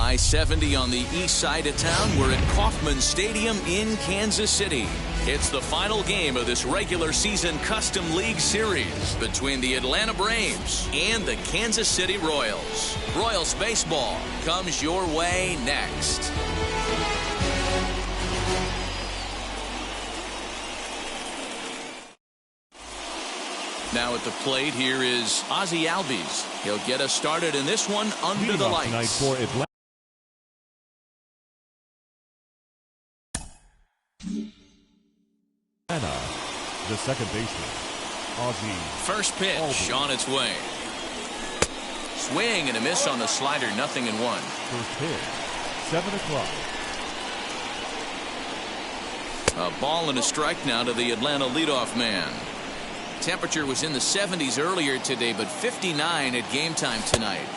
I-70 on the east side of town. We're at Kauffman Stadium in Kansas City. It's the final game of this regular season Custom League Series between the Atlanta Braves and the Kansas City Royals. Royals baseball comes your way next. Now at the plate, here is Ozzie Albies. He'll get us started in this one under the lights. Tonight for Atlanta. The second baseman, Ozzie. First pitch on its way. Swing and a miss on the slider, 0-1. First pitch, 7 o'clock. A ball and a strike now to the Atlanta leadoff man. Temperature was in the 70s earlier today, but 59 at game time tonight.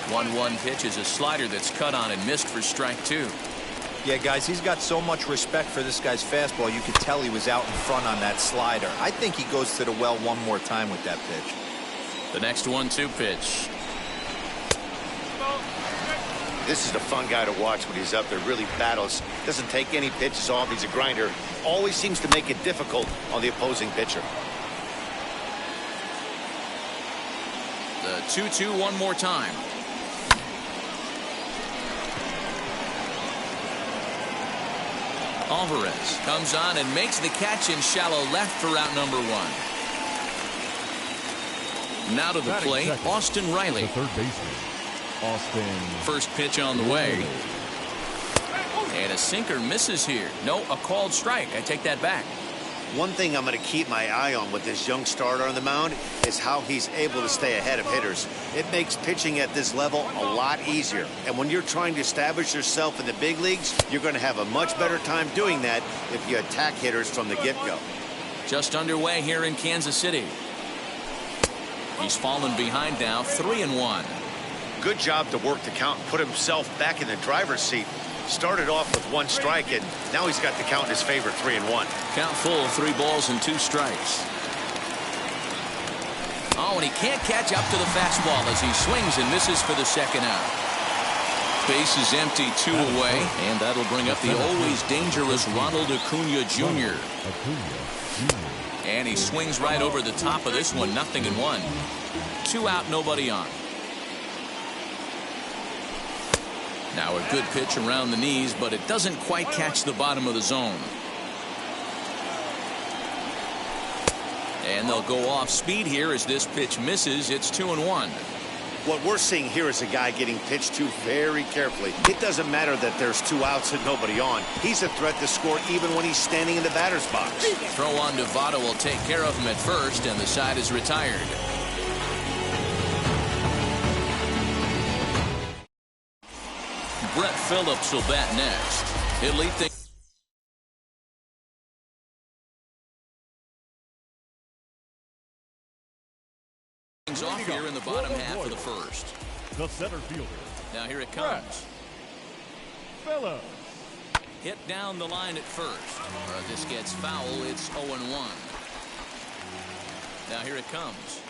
1-1 pitch is a slider that's cut on and missed for strike 2. Yeah, guys, he's got so much respect for this guy's fastball. You could tell he was out in front on that slider. I think he goes to the well one more time with that pitch. The next 1-2 pitch. This is a fun guy to watch when he's up there. Really battles. Doesn't take any pitches off. He's a grinder. Always seems to make it difficult on the opposing pitcher. The 2-2 one more time. Alvarez comes on and makes the catch in shallow left for out number 1. Now to the plate, Austin Riley. The third baseman, Austin. First pitch on the way. And a sinker misses here. No, a called strike. I take that back. One thing I'm going to keep my eye on with this young starter on the mound is how he's able to stay ahead of hitters. It makes pitching at this level a lot easier. And when you're trying to establish yourself in the big leagues, you're going to have a much better time doing that if you attack hitters from the get-go. Just underway here in Kansas City. He's fallen behind now, 3-1. Good job to work the count and put himself back in the driver's seat. Started off with 1 strike, and now he's got the count in his favor, 3-1. Count full, 3 balls and 2 strikes. Oh, and he can't catch up to the fastball as he swings and misses for the second out. Base is empty, 2 away, and that'll bring up the always dangerous Ronald Acuna Jr. And he swings right over the top of this one, 0-1. 2 out, nobody on. Now a good pitch around the knees, but it doesn't quite catch the bottom of the zone. And they'll go off speed here as this pitch misses. It's 2-1. What we're seeing here is a guy getting pitched to very carefully. It doesn't matter that there's 2 outs and nobody on. He's a threat to score even when he's standing in the batter's box. Throw on to Votto will take care of him at first, and the side is retired. Brett Phillips will bat next. He'll lead things off here in the bottom half of the first. The center fielder. Now here it comes. Phillips. Hit down the line at first. This gets foul. It's 0-1. Now here it comes.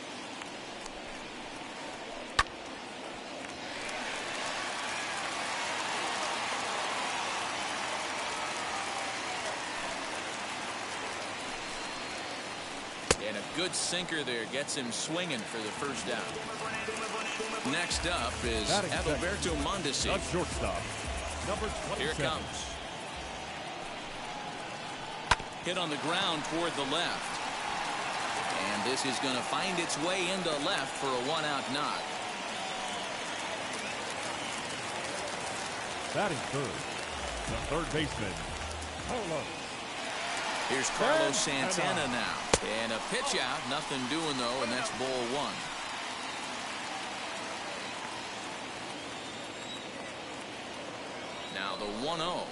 And a good sinker there gets him swinging for the first out. Next up is Adalberto Mondesi. The shortstop, number 27. Here it comes. Hit on the ground toward the left. And this is going to find its way into left for a 1-out knock. Batting third, the third baseman, Carlos. Here's Carlos Santana now. And a pitch out. Nothing doing, though, and that's ball 1. Now the 1-0.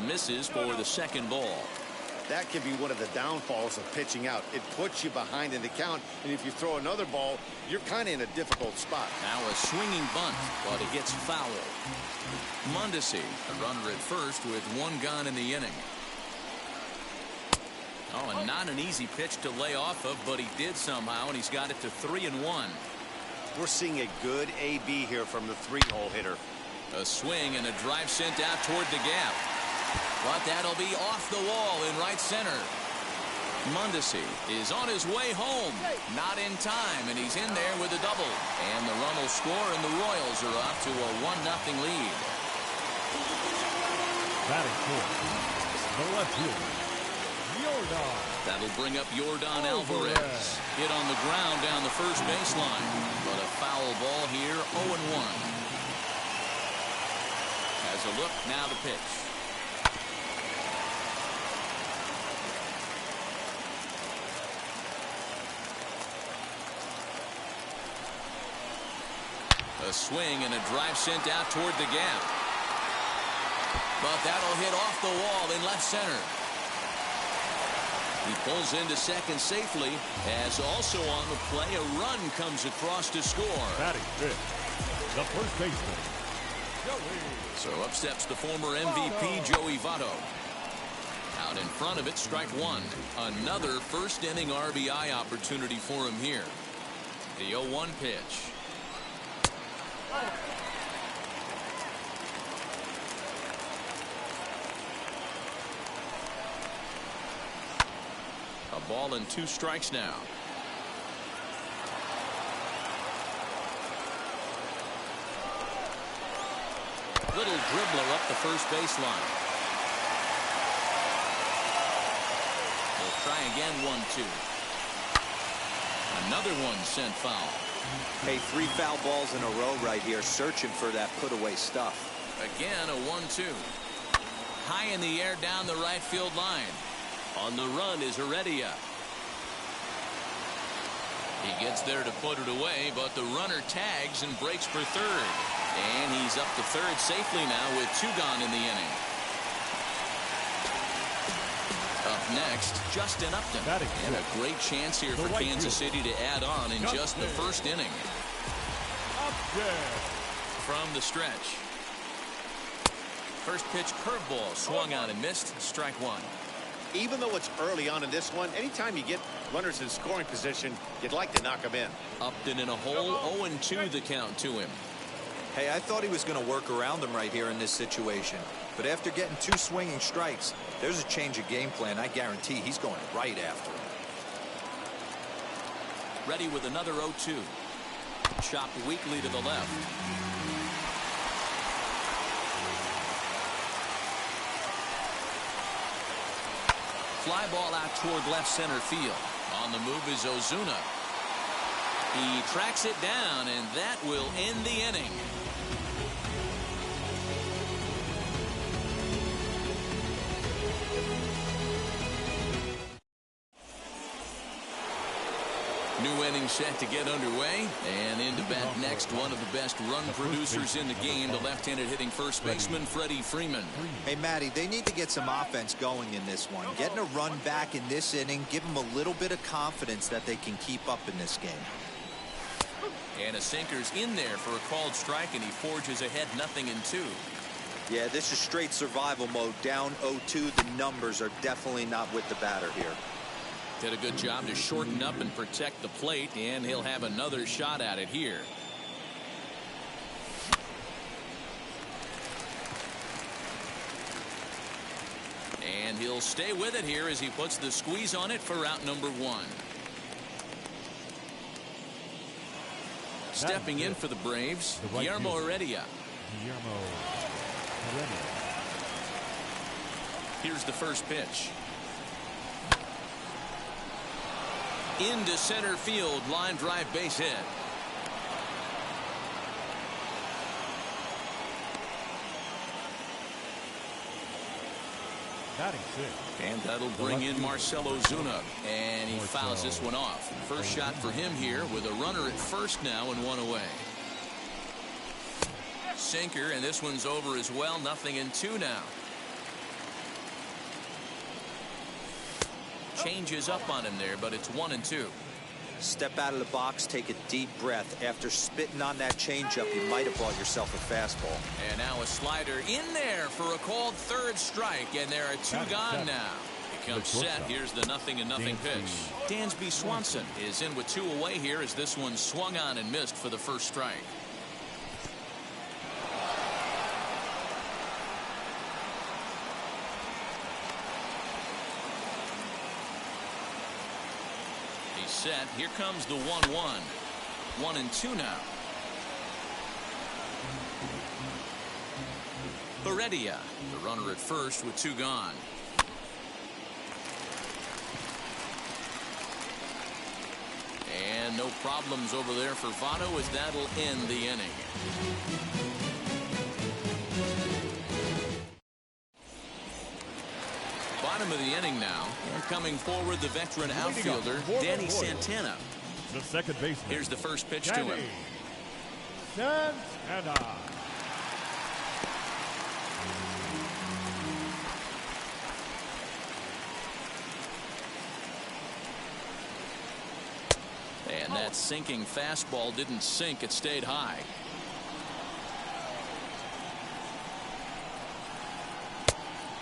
Misses for the second ball. That can be one of the downfalls of pitching out. It puts you behind in the count, and if you throw another ball, you're kind of in a difficult spot. Now a swinging bunt, but it gets foul. Mondesi, a runner at first with 1 gone in the inning. Oh, and not an easy pitch to lay off of, but he did somehow, and he's got it to 3-1. We're seeing a good AB here from the 3-hole hitter. A swing and a drive sent out toward the gap. But that'll be off the wall in right center. Mondesi is on his way home. Not in time, and he's in there with a double. And the run will score, and the Royals are up to a 1-0 lead. Batting fourth, the left fielder, Yordan. That'll bring up Yordan Alvarez. Hit on the ground down the first baseline. But a foul ball here, 0-1. Has a look, now the pitch. A swing and a drive sent out toward the gap. But that'll hit off the wall in left center. He pulls into second safely, as also on the play a run comes across to score. Batting fifth, the first baseman, Joey. So up steps the former MVP Joey Votto. Out in front of it, strike one. Another first inning RBI opportunity for him here. The 0-1 pitch. A ball and 2 strikes now. Little dribbler up the first baseline. We'll try again, 1-2. Another one sent foul. Hey, 3 foul balls in a row right here, searching for that put-away stuff. Again, a 1-2. High in the air down the right field line. On the run is Heredia. He gets there to put it away, but the runner tags and breaks for third. And he's up to third safely now with 2 gone in the inning. Up next, Justin Upton. And a great chance here for Kansas City to add on in just the first inning. From the stretch. First pitch curveball swung on and missed. Strike one. Even though it's early on in this one, anytime you get runners in scoring position, you'd like to knock them in. Upton in a hole, 0-2 the count to him. Hey, I thought he was going to work around him right here in this situation. But after getting 2 swinging strikes, there's a change of game plan. I guarantee he's going right after him. Ready with another 0-2. Chopped weakly to the left. Fly ball out toward left center field. On the move is Ozuna. He tracks it down, and that will end the inning. New inning set to get underway, and into bat next, one of the best run producers in the game, the left-handed hitting first baseman Freddie Freeman. Hey, Matty, they need to get some offense going in this one. Getting a run back in this inning, give them a little bit of confidence that they can keep up in this game. And a sinker's in there for a called strike, and he forges ahead 0-2. Yeah, this is straight survival mode. Down 0-2, the numbers are definitely not with the batter here. Did a good job to shorten up and protect the plate, and he'll have another shot at it here. And he'll stay with it here as he puts the squeeze on it for out number 1. Stepping in for the Braves, Guillermo Heredia. Here's the first pitch. Into center field, line drive, base hit. And that'll bring in Marcell Ozuna, and he fouls this one off. First shot for him here with a runner at first now and 1 away. Sinker, and this one's over as well. 0-2 now. Changes up on him there, but it's 1-2. Step out of the box, take a deep breath. After spitting on that changeup, you might have bought yourself a fastball. And now a slider in there for a called third strike, and there are 2 gone now. He comes set. Here's the 0-0 pitch. Dansby Swanson is in with 2 away here as this one swung on and missed for the first strike. set. Here comes the 1-1. 1-2 now. Heredia, the runner at first with 2 gone. And no problems over there for Votto as that'll end the inning. Bottom of the inning now. And coming forward, the veteran outfielder, Danny Santana. The second baseman. Here's the first pitch to him. Santana. And that sinking fastball didn't sink. It stayed high.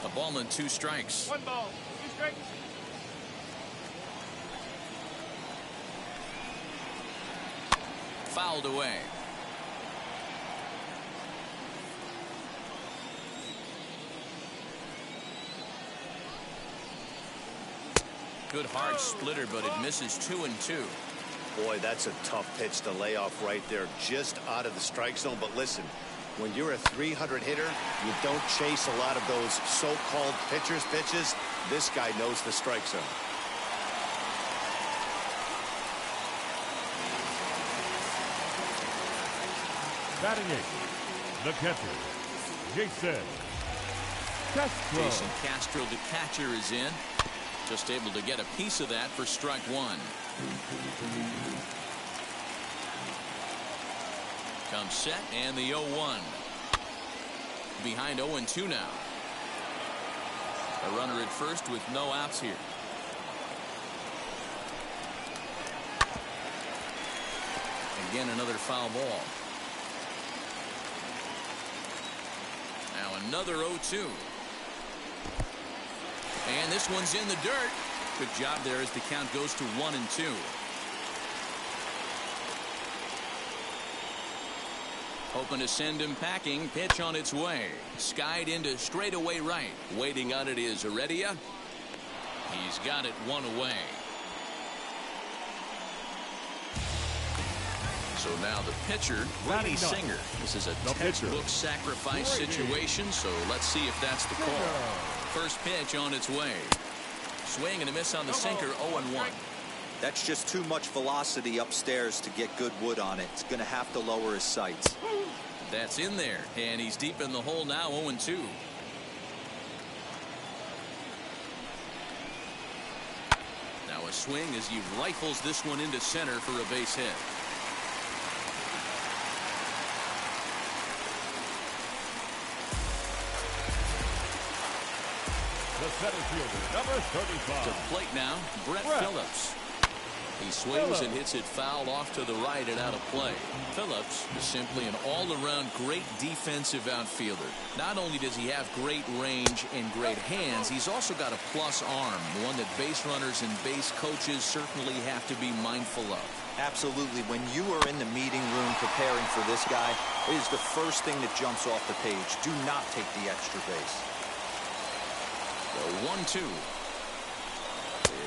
A ball and 2 strikes. 1 ball, 2 strikes. Fouled away. Good hard splitter, but it misses 2-2. Boy, that's a tough pitch to lay off right there, just out of the strike zone. But listen, when you're a 300 hitter, you don't chase a lot of those so-called pitcher's pitches. This guy knows the strike zone. Batting 8, the catcher, Jason Castro. Jason Castro, the catcher, is in. Just able to get a piece of that for strike 1. Comes set and the 0-1. Behind 0-2 now. A runner at first with no outs here. Again, another foul ball. Now another 0-2. And this one's in the dirt. Good job there as the count goes to 1-2. Hoping to send him packing. Pitch on its way. Skied into straightaway right. Waiting on it is Heredia. He's got it 1 away. So now the pitcher, Brady Singer. This is a textbook sacrifice situation, so let's see if that's the call. First pitch on its way. Swing and a miss on the sinker, 0-1. That's just too much velocity upstairs to get good wood on it. It's going to have to lower his sights. That's in there, and he's deep in the hole now, 0-2. Now a swing as he rifles this one into center for a base hit. The center fielder, number 35. To plate now, Brett Phillips. He swings and hits it foul off to the right and out of play. Phillips is simply an all-around great defensive outfielder. Not only does he have great range and great hands, he's also got a plus arm, one that base runners and base coaches certainly have to be mindful of. Absolutely. When you are in the meeting room preparing for this guy, it is the first thing that jumps off the page. Do not take the extra base. The 1-2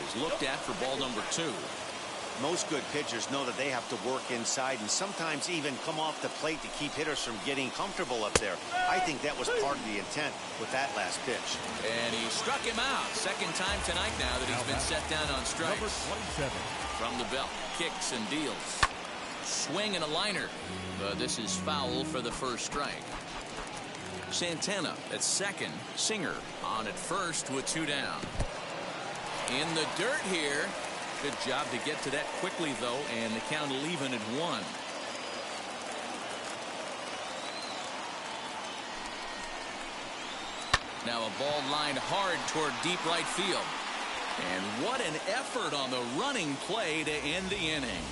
is looked at for ball number 2. Most good pitchers know that they have to work inside and sometimes even come off the plate to keep hitters from getting comfortable up there. I think that was part of the intent with that last pitch. And he struck him out. Second time tonight now that he's been set down on strikes. Number 27. From the belt, kicks and deals. Swing and a liner. But this is foul for the first strike. Santana at second. Singer on at first with 2 down. In the dirt here. Good job to get to that quickly, though, and the count will even at 1. Now a ball lined hard toward deep right field. And what an effort on the running play to end the inning.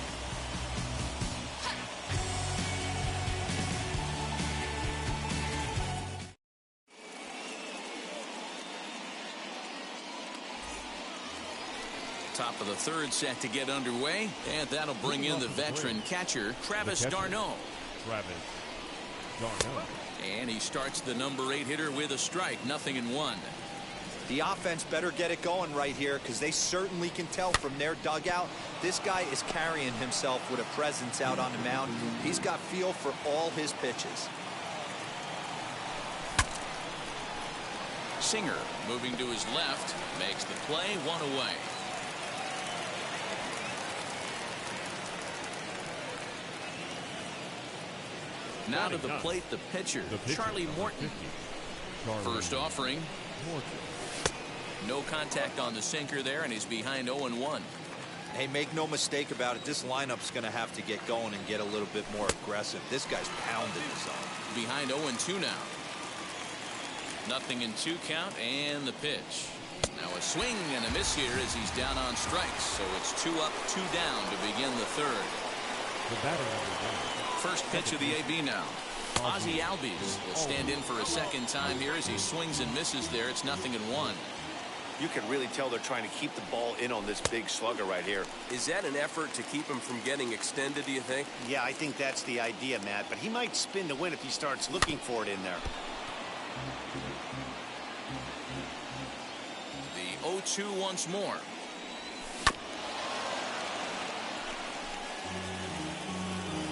Top of the third set to get underway, and that'll bring in the veteran catcher, Travis d'Arnaud. Travis d'Arnaud. And he starts the number 8 hitter with a strike, 0-1. The offense better get it going right here because they certainly can tell from their dugout. This guy is carrying himself with a presence out on the mound. He's got feel for all his pitches. Singer moving to his left makes the play, one away. Now to the plate, the pitcher, Charlie Morton. First offering. No contact on the sinker there, and he's behind 0-1. Hey, make no mistake about it. This lineup's going to have to get going and get a little bit more aggressive. This guy's pounding the zone. Behind 0-2 now. Nothing in 2 count, and the pitch. Now a swing and a miss here as he's down on strikes. So it's 2 up, 2 down to begin the third. First pitch of the AB now. Ozzie Albies will stand in for a second time here as he swings and misses there. It's 0-1. You can really tell they're trying to keep the ball in on this big slugger right here. Is that an effort to keep him from getting extended, do you think? Yeah, I think that's the idea, Matt. But he might spin to win if he starts looking for it in there. The 0-2 once more.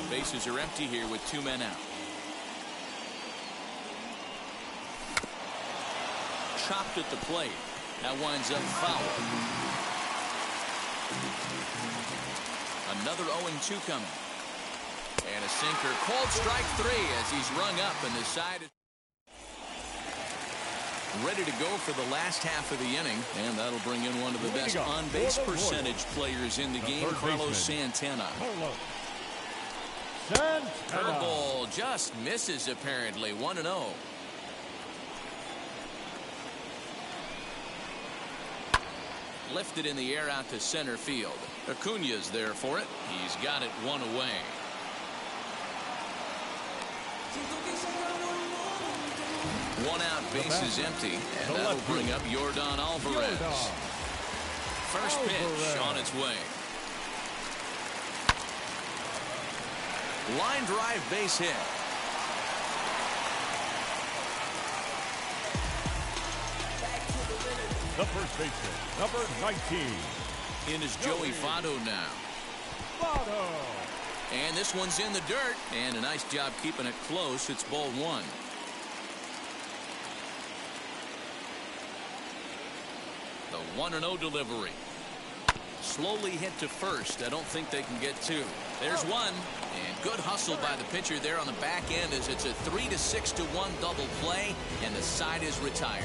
Bases are empty here with 2 men out. Chopped at the plate. That winds up foul. Another 0-2 coming. And a sinker. Called strike 3 as he's rung up, and the side is ready to go for the last half of the inning, and that'll bring in one of the best on-base percentage players in the game, Carlos Santana. Curveball just misses apparently. 1-0. Lifted in the air out to center field. Acuna's there for it. He's got it 1 away. One out, bases empty, and that'll bring up Yordan Alvarez. First pitch on its way. Line drive, base hit. The first baseman, number 19. In is Joey Votto now. Votto. And this one's in the dirt, and a nice job keeping it close. It's ball 1. The 1-0 delivery. Slowly hit to first. I don't think they can get 2. There's 1, and good hustle by the pitcher there on the back end as it's a 3-6-1 double play, and the side is retired.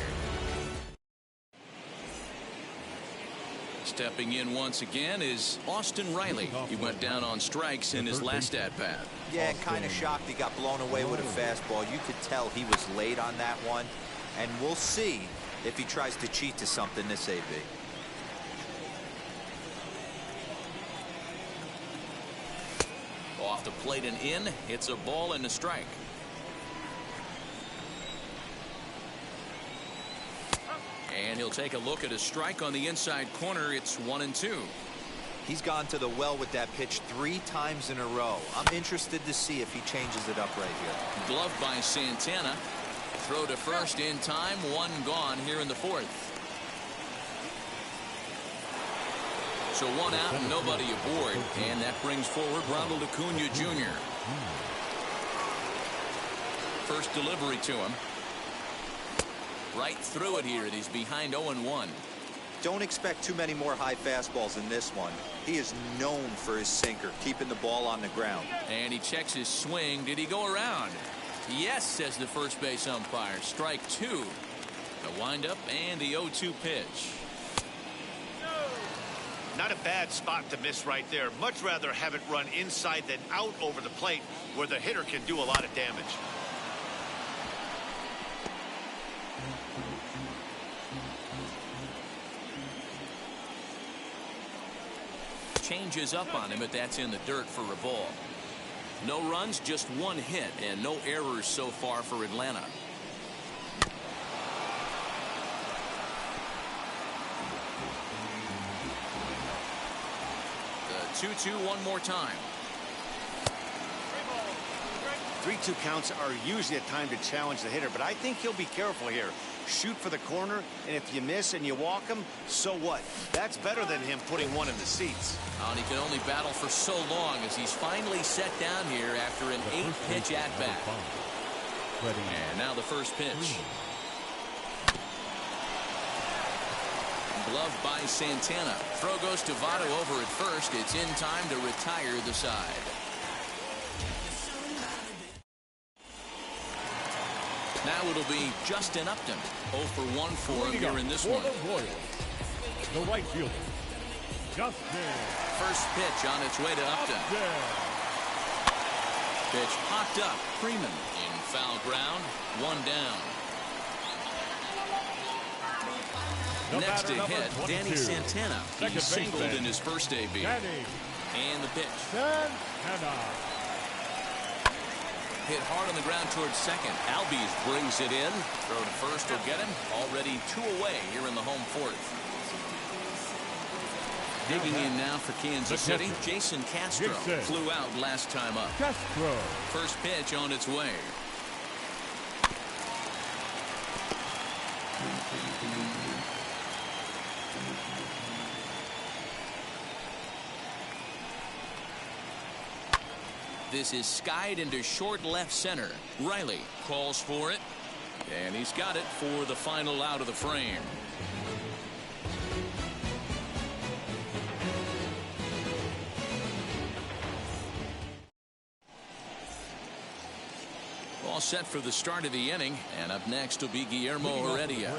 Stepping in once again is Austin Riley. He went down on strikes in his last at-bat. Yeah, kind of shocked he got blown away with a fastball. You could tell he was late on that one, and we'll see if he tries to cheat to something this AB. Off the plate and in. It's a ball and a strike. And he'll take a look at a strike on the inside corner. It's 1-2. He's gone to the well with that pitch 3 times in a row. I'm interested to see if he changes it up right here. Glove by Santana. Throw to first in time. 1 gone here in the 4th. So 1 out and nobody aboard. And that brings forward Ronald Acuna Jr. First delivery to him. Right through it here, and he's behind 0-1. Don't expect too many more high fastballs in this one. He is known for his sinker, keeping the ball on the ground. And he checks his swing. Did he go around? Yes, says the first base umpire. Strike 2. The windup and the 0-2 pitch. Not a bad spot to miss right there. Much rather have it run inside than out over the plate where the hitter can do a lot of damage. Changes up on him, but that's in the dirt for a ball. No runs, just 1 hit, and no errors so far for Atlanta. The 2-2 one more time. 3 3-2 counts are usually a time to challenge the hitter, but I think he'll be careful here. Shoot for the corner, and if you miss and you walk him, so what? That's better than him putting one in the seats. And he can only battle for so long as he's finally set down here after an 8-pitch at-bat. And now the first pitch. Glove by Santana. Throw goes to Votto over at first. It's in time to retire the side. Now it'll be Justin Upton. 0 for 1 for him here in this one. The right fielder, Justin. First pitch on its way to Upton. Pitch popped up. Freeman in foul ground. 1 down. Next to hit, Danny Santana. He singled in his first AB. And the pitch. Hit hard on the ground towards second. Albies brings it in. Throw to first will get him. Already 2 away here in the home fourth. Digging in now for Kansas City, Jason Castro flew out last time up. First pitch on its way. This is skied into short left center. Riley calls for it, and he's got it for the final out of the frame. All set for the start of the inning, and up next will be Guillermo Heredia.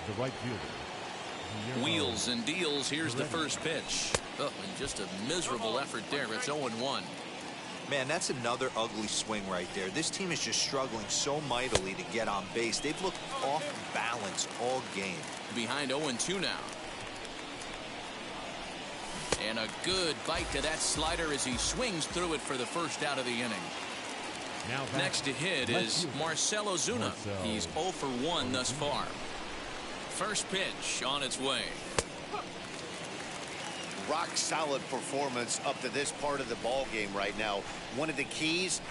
The right fielder. Wheels and deals. Here's the first pitch. Oh, and just a miserable effort there. It's 0-1. Man, that's another ugly swing right there. This team is just struggling so mightily to get on base. They've looked off balance all game. Behind 0-2 now. And a good bite to that slider as he swings through it for the first out of the inning. Next to hit is Marcell Ozuna. He's 0 for 1 thus far. First pitch on its way. Rock solid performance up to this part of the ball game right now. One of the keys,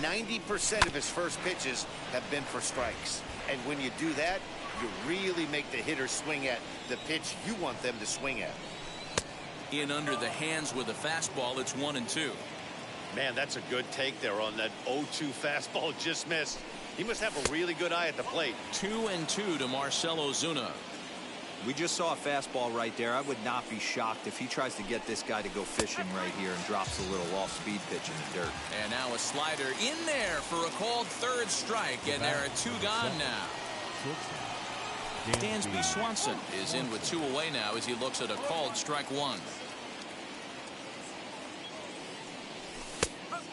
90% of his first pitches have been for strikes. And when you do that, you really make the hitter swing at the pitch you want them to swing at. In under the hands with a fastball, it's 1-2. Man, that's a good take there on that 0-2 fastball just missed. He must have a really good eye at the plate. 2-2 to Marcell Ozuna. We just saw a fastball right there. I would not be shocked if he tries to get this guy to go fishing right here and drops a little off-speed pitch in the dirt. And now a slider in there for a called third strike, and there are 2 gone now. Dansby Swanson is in with 2 away now as he looks at a called strike 1.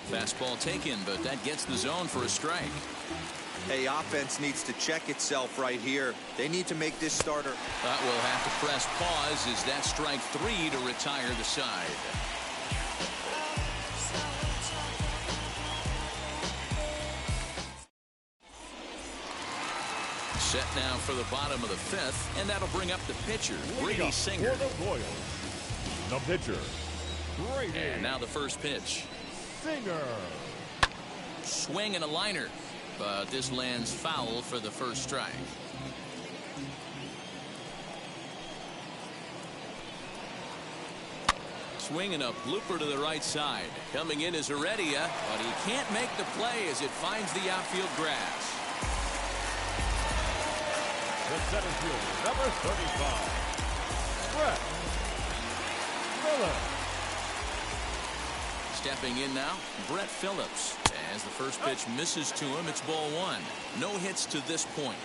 Fastball taken, but that gets the zone for a strike. Hey, offense needs to check itself right here. They need to make this starter. But we'll have to press pause as that strike 3 to retire the side. Set now for the bottom of the 5th, and that'll bring up the pitcher, Brady Singer. The pitcher, Brady. And now the first pitch. Singer. Swing and a liner, but this lands foul for the first strike. Swinging a blooper to the right side. Coming in is Heredia, but he can't make the play as it finds the outfield grass. The center fielder, number 35, Brett Phillips. Stepping in now, Brett Phillips. As the first pitch misses to him, it's ball 1. No hits to this point.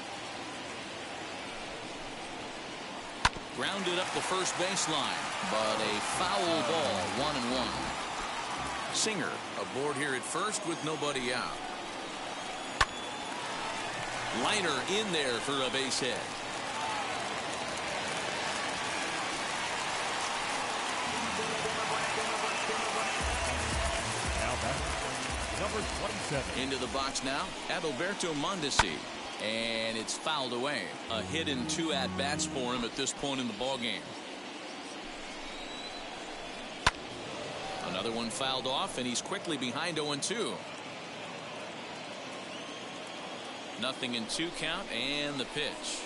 Grounded up the first baseline, but a foul ball, 1-1. Singer aboard here at first with nobody out. Liner in there for a base hit. Number 27. Into the box now, Adalberto Mondesi. And it's fouled away. A hit in 2 at-bats for him at this point in the ballgame. Another one fouled off, and he's quickly behind 0-2. 0-2 count and the pitch.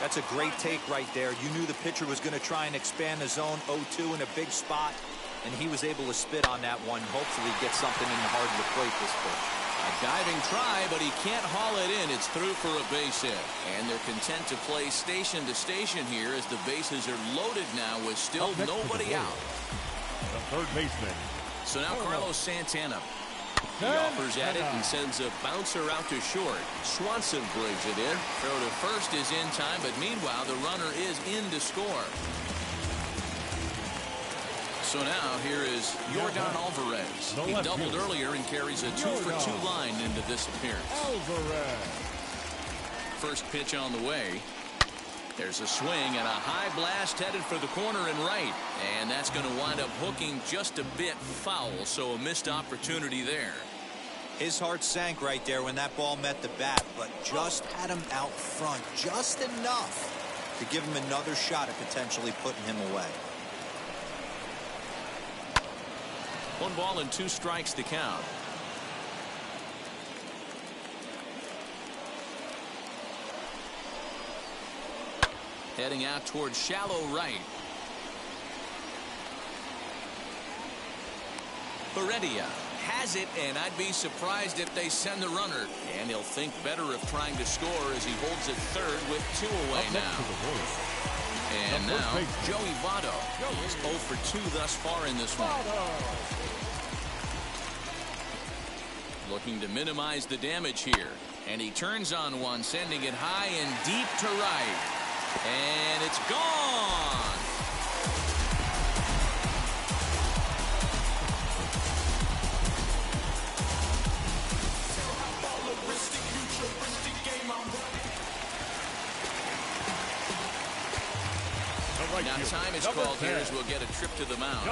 That's a great take right there. You knew the pitcher was going to try and expand the zone 0-2 in a big spot, and he was able to spit on that one. Hopefully get something in the heart of the plate this pitch. A diving try, but he can't haul it in. It's through for a base hit. And they're content to play station to station here as the bases are loaded now with still nobody out. The third baseman. So now Carlos Santana. He offers at it and sends a bouncer out to short. Swanson brings it in. Throw to first is in time, but meanwhile the runner is in to score. So now here is Yordan Alvarez. He doubled earlier and carries a 2-for-2 line into this appearance. First pitch on the way. There's a swing and a high blast headed for the corner and right. And that's going to wind up hooking just a bit foul, so a missed opportunity there. His heart sank right there when that ball met the bat, but just had him out front just enough to give him another shot at potentially putting him away. 1-2 strikes to count. Heading out towards shallow right. Heredia has it, and I'd be surprised if they send the runner. And he'll think better of trying to score as he holds it third with 2 away now. And now Joey Votto. He's 0 for 2 thus far in this one. Looking to minimize the damage here. And he turns on one, sending it high and deep to right. And it's gone. Now time is called here as we'll get a trip to the mound.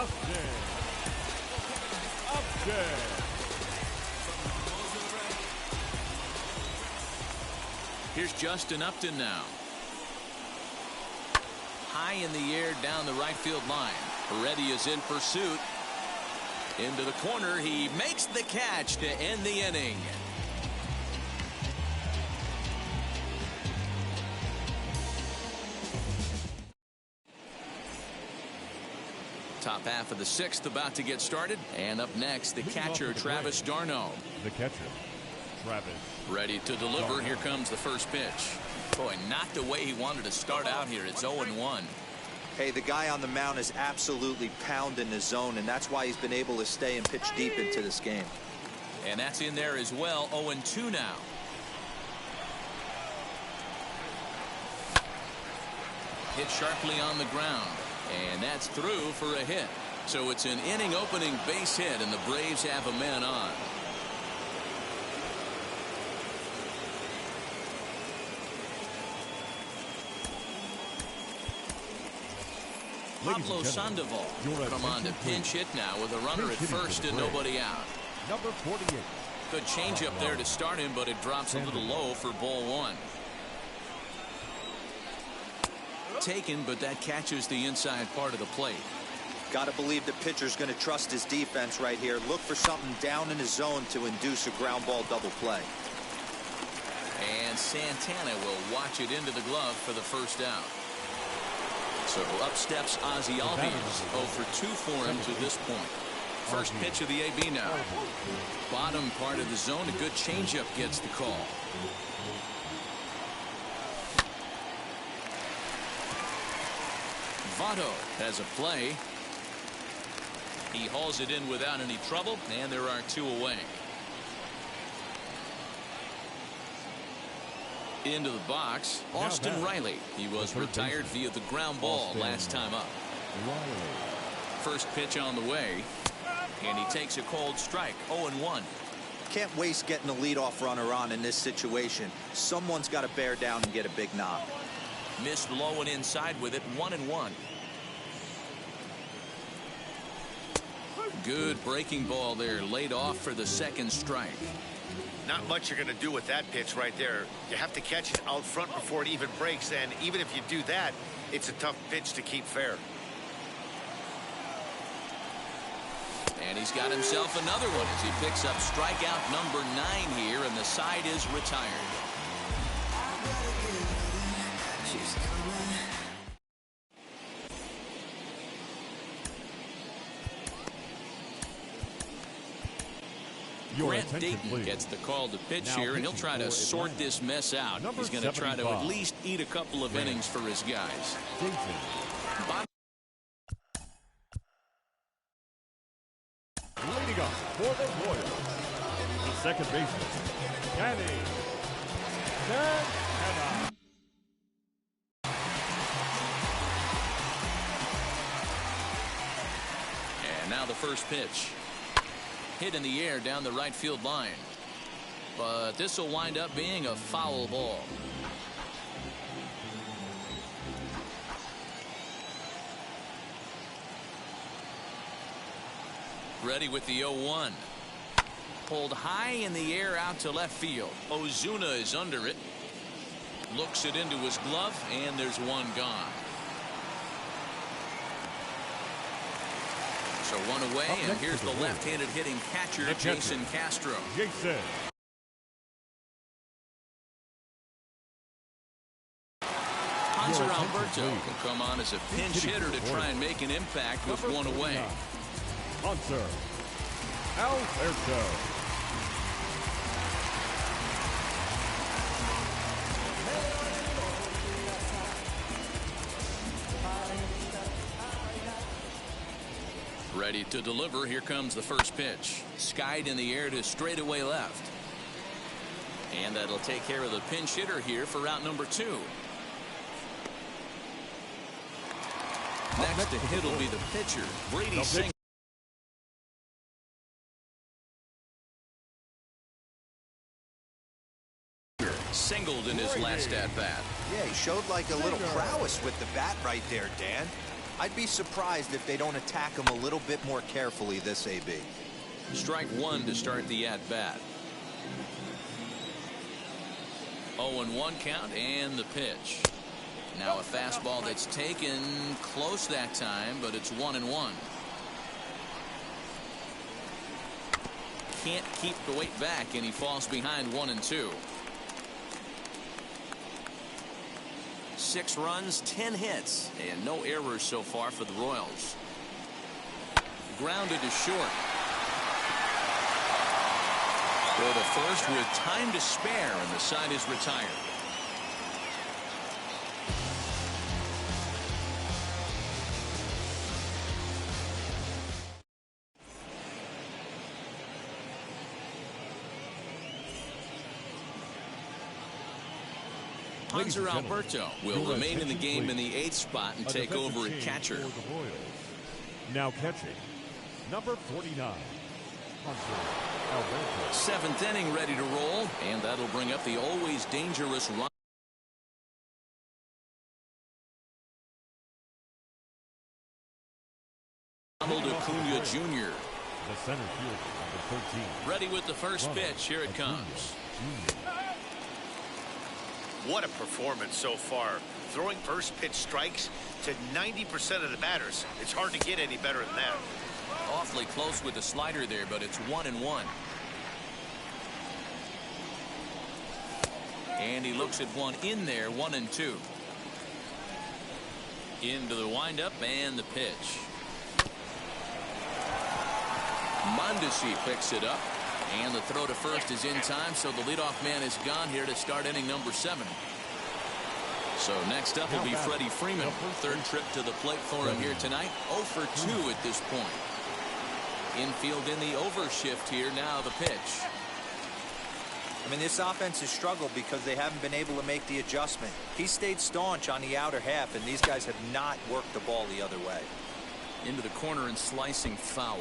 Here's Justin Upton now. High in the air down the right field line. Heredia is in pursuit. Into the corner. He makes the catch to end the inning. Top half of the 6th about to get started. And up next, the catcher, Travis d'Arnaud. The catcher, Travis. Ready to deliver. Here comes the first pitch. Boy, not the way he wanted to start out here. It's 0-1. Hey, the guy on the mound is absolutely pounding the zone, and that's why he's been able to stay and pitch deep into this game. And that's in there as well. 0-2 now. Hit sharply on the ground. And that's through for a hit. So it's an inning opening base hit, and the Braves have a man on. Pablo Sandoval come on to pinch hit now with a runner at first and nobody out. Number 48. Good changeup there to start him, but it drops a little low for ball 1. Taken, but that catches the inside part of the plate. Got to believe the pitcher's going to trust his defense right here. Look for something down in his zone to induce a ground ball double play. And Santana will watch it into the glove for the first out. So up steps Ozzie Albies. 0 for 2 for him to this point. First pitch of the AB now. Bottom part of the zone. A good changeup gets the call. Votto has a play. He hauls it in without any trouble, and there are 2 away. Into the box, Austin Riley. He was retired via the ground ball last time up. First pitch on the way, and he takes a cold strike. 0-1. Can't waste getting a leadoff runner on in this situation. Someone's got to bear down and get a big knock. Missed low and inside with it. 1-1. Good breaking ball there, laid off for the second strike. Not much you're going to do with that pitch right there. You have to catch it out front before it even breaks, and even if you do that, it's a tough pitch to keep fair. And he's got himself another one as he picks up strikeout number 9 here, and the side is retired. Grant Dayton gets the call to pitch here, and he'll try to sort this mess out. He's going to try to at least eat a couple of innings for his guys. Leading up for the Royals, the second baseman, Danny Santana. And now the first pitch. Hit in the air down the right field line. But this will wind up being a foul ball. Ready with the 0-1. Pulled high in the air out to left field. Ozuna is under it. Looks it into his glove, and there's one gone. So one away, and here's the left-handed hitting catcher, Jason Castro. Jason. Hanser Alberto will come on as a pinch hitter to try and make an impact with one away. Hanser Alberto. Ready to deliver. Here comes the first pitch. Skied in the air to straightaway left. And that'll take care of the pinch hitter here for route number 2. Next to hit will be the pitcher, Brady Singer. Singled in his last at-bat. Yeah, he showed like a little prowess with the bat right there, Dan. I'd be surprised if they don't attack him a little bit more carefully this AB. Strike 1 to start the at-bat. 0-1 count, and the pitch. Now a fastball that's taken close that time, but it's 1-1. Can't keep the weight back, and he falls behind 1-2. 6 runs, 10 hits, and no errors so far for the Royals. Grounded to short. Go to first with time to spare, and the side is retired. Hanser Alberto will remain in the game in the 8th spot and take over at catcher. Now catching, number 49, Hanser Alberto. 7th inning ready to roll, and that'll bring up the always dangerous Ronald Acuna Jr. The center fielder, number 13. Ready with the first pitch. Here it comes. What a performance so far. Throwing first pitch strikes to 90% of the batters. It's hard to get any better than that. Awfully close with the slider there, but it's 1-1. And he looks at one in there, 1-2. Into the windup and the pitch. Mondesi picks it up. And the throw to first is in time, so the leadoff man is gone here to start inning number 7. So next up will be Freddie Freeman. 3rd trip to the plate for him here tonight. 0 for 2 at this point. Infield in the overshift here. Now the pitch. I mean, this offense has struggled because they haven't been able to make the adjustment. He stayed staunch on the outer half, and these guys have not worked the ball the other way. Into the corner and slicing foul.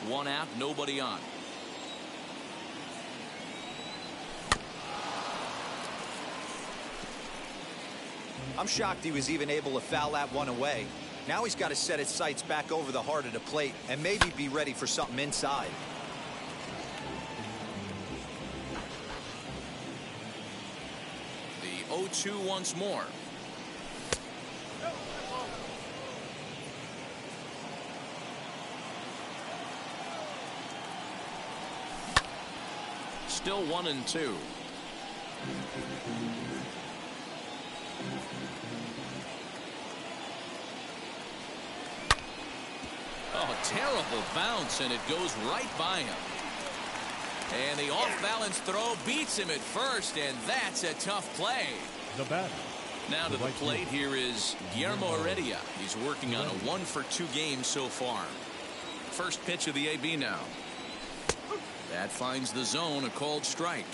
1 out, nobody on. I'm shocked he was even able to foul that one away. Now he's got to set his sights back over the heart of the plate and maybe be ready for something inside. The 0-2 once more. Still 1-2. Oh, terrible bounce, and it goes right by him. And the off-balance throw beats him at first, and that's a tough play. The batter. Now to the plate here is Guillermo Heredia. He's working on a 1-for-2 game so far. First pitch of the AB now. That finds the zone, a called strike.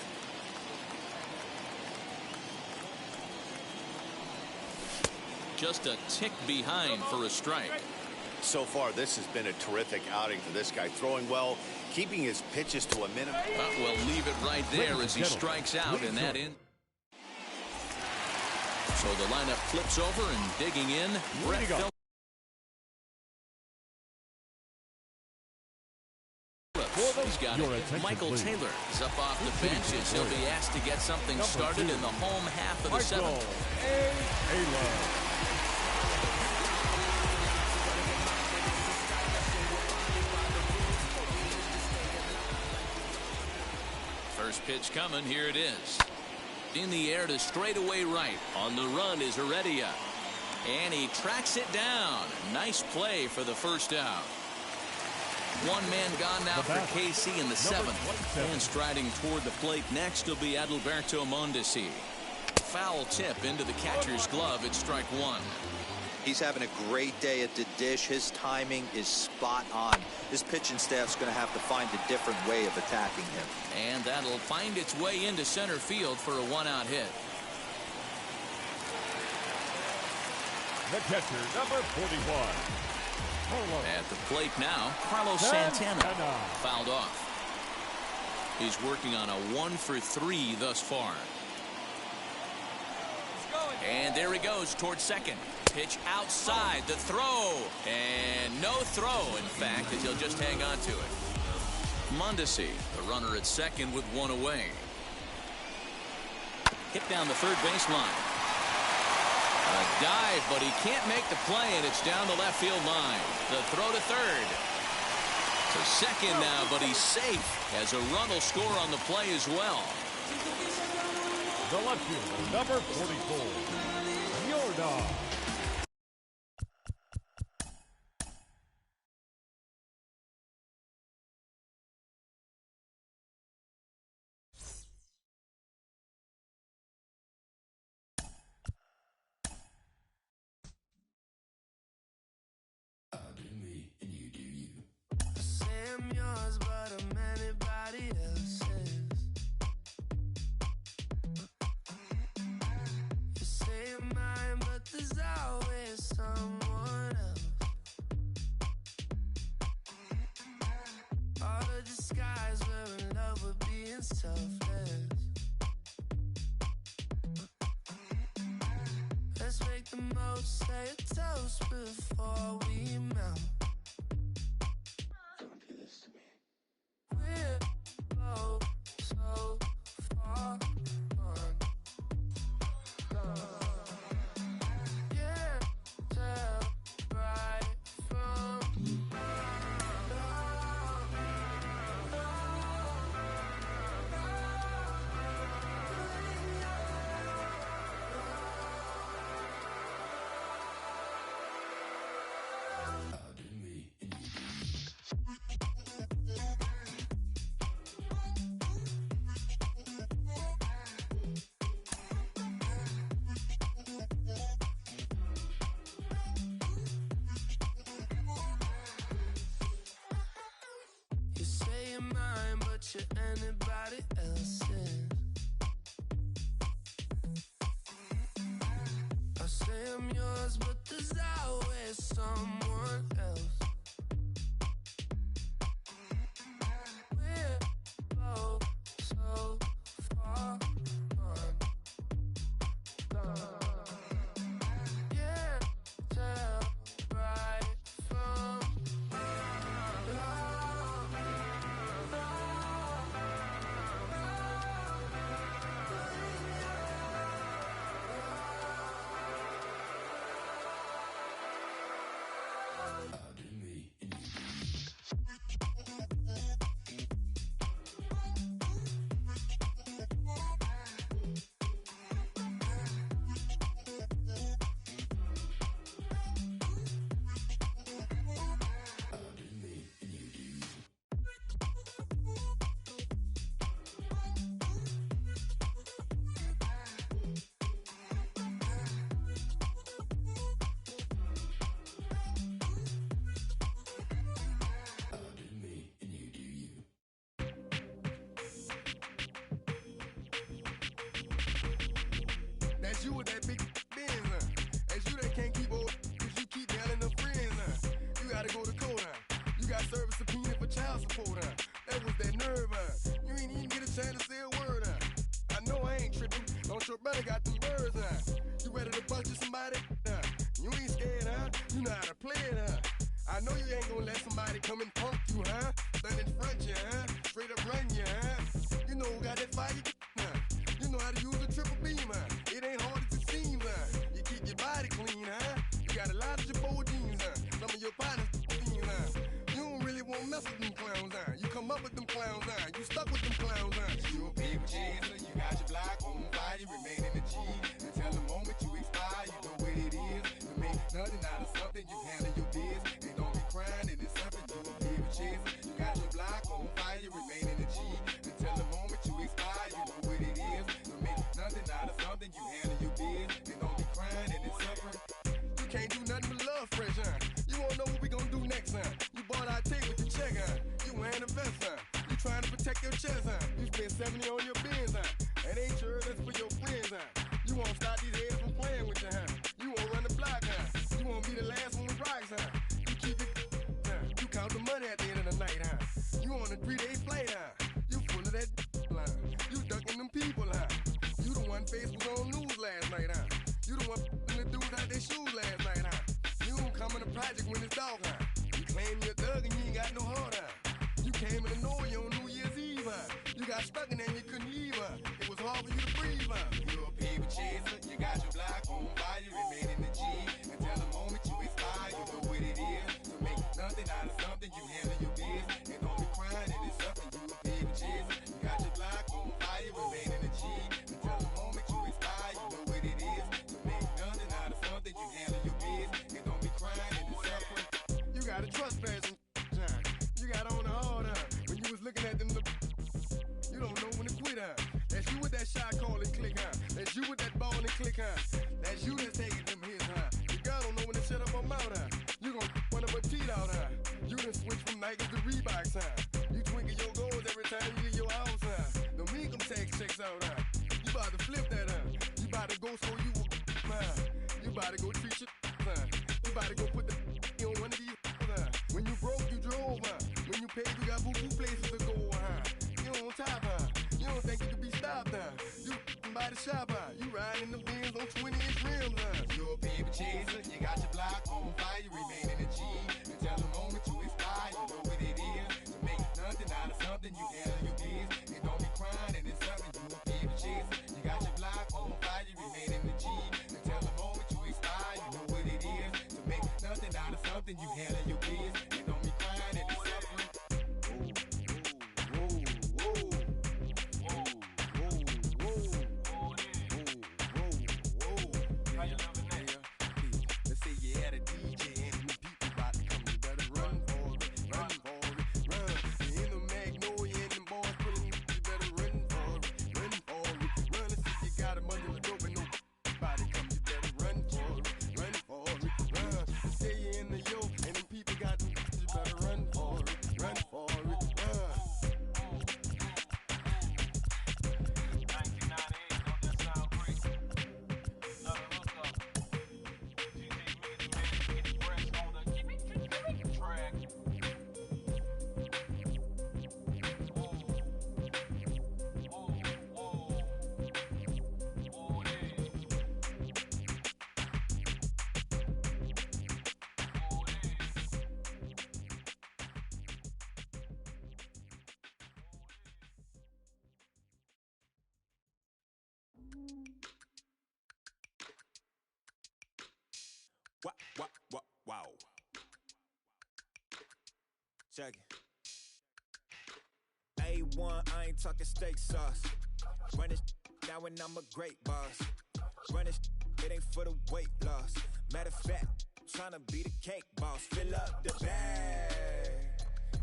Just a tick behind for a strike. So far, this has been a terrific outing for this guy. Throwing well, keeping his pitches to a minimum. We'll leave it right there as he strikes out, and that in. So the lineup flips over and digging in. Brett Phillips. He's got it. Michael Taylor is up off the bench as he'll be asked to get something started in the home half of the seventh. First pitch coming. Here it is. In the air to straightaway right. On the run is Heredia. And he tracks it down. Nice play for the first out. One man gone now for KC in the seventh. And striding toward the plate next will be Adalberto Mondesi. Foul tip into the catcher's glove at strike one. He's having a great day at the dish. His timing is spot on. His pitching staff's going to have to find a different way of attacking him. And that'll find its way into center field for a one-out hit. The catcher, number 41. At the plate now, Carlos Santana fouled off. He's working on a 1-for-3 thus far. And there he goes towards second. Pitch outside, the throw, and no throw, in fact, as he'll just hang on to it. Mondesi, the runner at second with one away. Hit down the third baseline. A dive, but he can't make the play, and it's down the left field line. The throw to third. To second now, but he's safe as a run will score on the play as well. The left fielder, number 44, Yorda. Let's make the most, say a toast before we melt. Don't do this to me. We're both so far gone. Yeah, tell right from you say you're mine, but you're anybody else's. I say I'm yours, but there's always someone else. We're both so far gone. Yeah, tell right from wrong. on your brother got them birds, huh? You ready to bust you somebody? You ain't scared, huh? You know how to play it, huh? I know you ain't gonna let somebody come and punk you, huh? Stand in front you, huh? Straight up run you, huh? You know who got that fire, huh? You know how to use a triple beam, huh? It ain't hard as it seems, huh? You keep your body clean, huh? You got a lot of your bold jeans, huh? Some of your partners, huh? You don't really want to mess with them clowns, huh? You come up with them clowns, huh? You stuck with them clowns, huh? You a paper chaser, you got your block on fire, you remain in the G. Until the moment you expire, you know what it is. To make nothing out of something, you handle your biz. And don't be crying, it is something, you a paper chaser. You got your block on fire, you remain in the G. Until the moment you expire, you know what it is. To make nothing out of something, you handle your biz. And don't be crying, it is something. You can't do nothing but love fresh, huh? You won't know what we gonna do next, huh? You bought our tape with your check, huh? You wearing a vest, huh? You trying to protect your chest, huh? You spent 70 on your bins, huh? That ain't yours, that's for your friends, huh? You won't stop these heads from playing with you, huh? You won't run the block, huh? You won't be the last one with rocks, huh? You keep it, huh? You count the money at the end of the night, huh? You on a 3-day flight, huh? You full of that line. You ducking them people, huh? You the one face was on news last night, huh? You the one the dudes out their shoes last night, huh? You don't come in the project when it's dark, huh? You claim you're a thug and you ain't got no heart, huh? You came in the noise on New Year's Eve, huh? You got stuck in there and you couldn't leave, huh? It was hard for you to breathe, huh? You're a paper chaser, you got your block on fire, you remain in the G. Until the moment you expire, you know what it is. To make nothing out of something, you handle your biz. And don't be crying, it is something, you a paper chaser. You got your block on fire, you remain in the G. Until the moment you expire, you know what it is. To make nothing out of something, you handle your biz. And don't be crying, it is something. You got a trespass and time. You got on the hard, huh? When you was looking at them, you don't know when to quit, huh? That's you with that shot call and click, huh? That's you with that ball and click, huh? That's you that's taking them hits, huh? Your girl don't know when to shut up her mouth, huh? You gon' one of her teeth out, huh? You done switch from Nikes to Reeboks, huh? You twinkle your goals every time you leave your house, huh? Don't make them tax checks out, huh? You about to flip that, huh? You about to go so you huh? You about to go treat your huh? You about to go put the on one of these, huh? When you broke, you drove, huh? When you paid, you got boo-boo places to go, huh? You on top, huh? You don't think you can be stopped, huh? You by the shop, huh? You riding in the Benz on 20-inch rims, huh? You're a paper chaser, you got your block on fire, you remain in the G. Until the moment you expire, you know what it is. To make nothing out of something, you handle your biz. And don't be crying, and it's something, you a paper chaser. You got your block on fire, you remain in the G. Until the moment you expire, you know what it is. To make nothing out of something, you handle your biz. And don't be crying, and it's suffering. Let's say you had a DJ and some people about to come. You better run for it, run for it, run. You in the Magnolia and them boys pulling you. You better run for it, run for it, run. Let's see you got a bunch of dope and nobody come. You better run for it, run for it, run. Let's say you in the yo and them people got them. You better run for it, run for it, run. Wow. Check it. A1, I ain't talking steak sauce. Run this now and I'm a great boss. Run this, it ain't for the weight loss. Matter of fact, tryna be the cake boss. Fill up the bag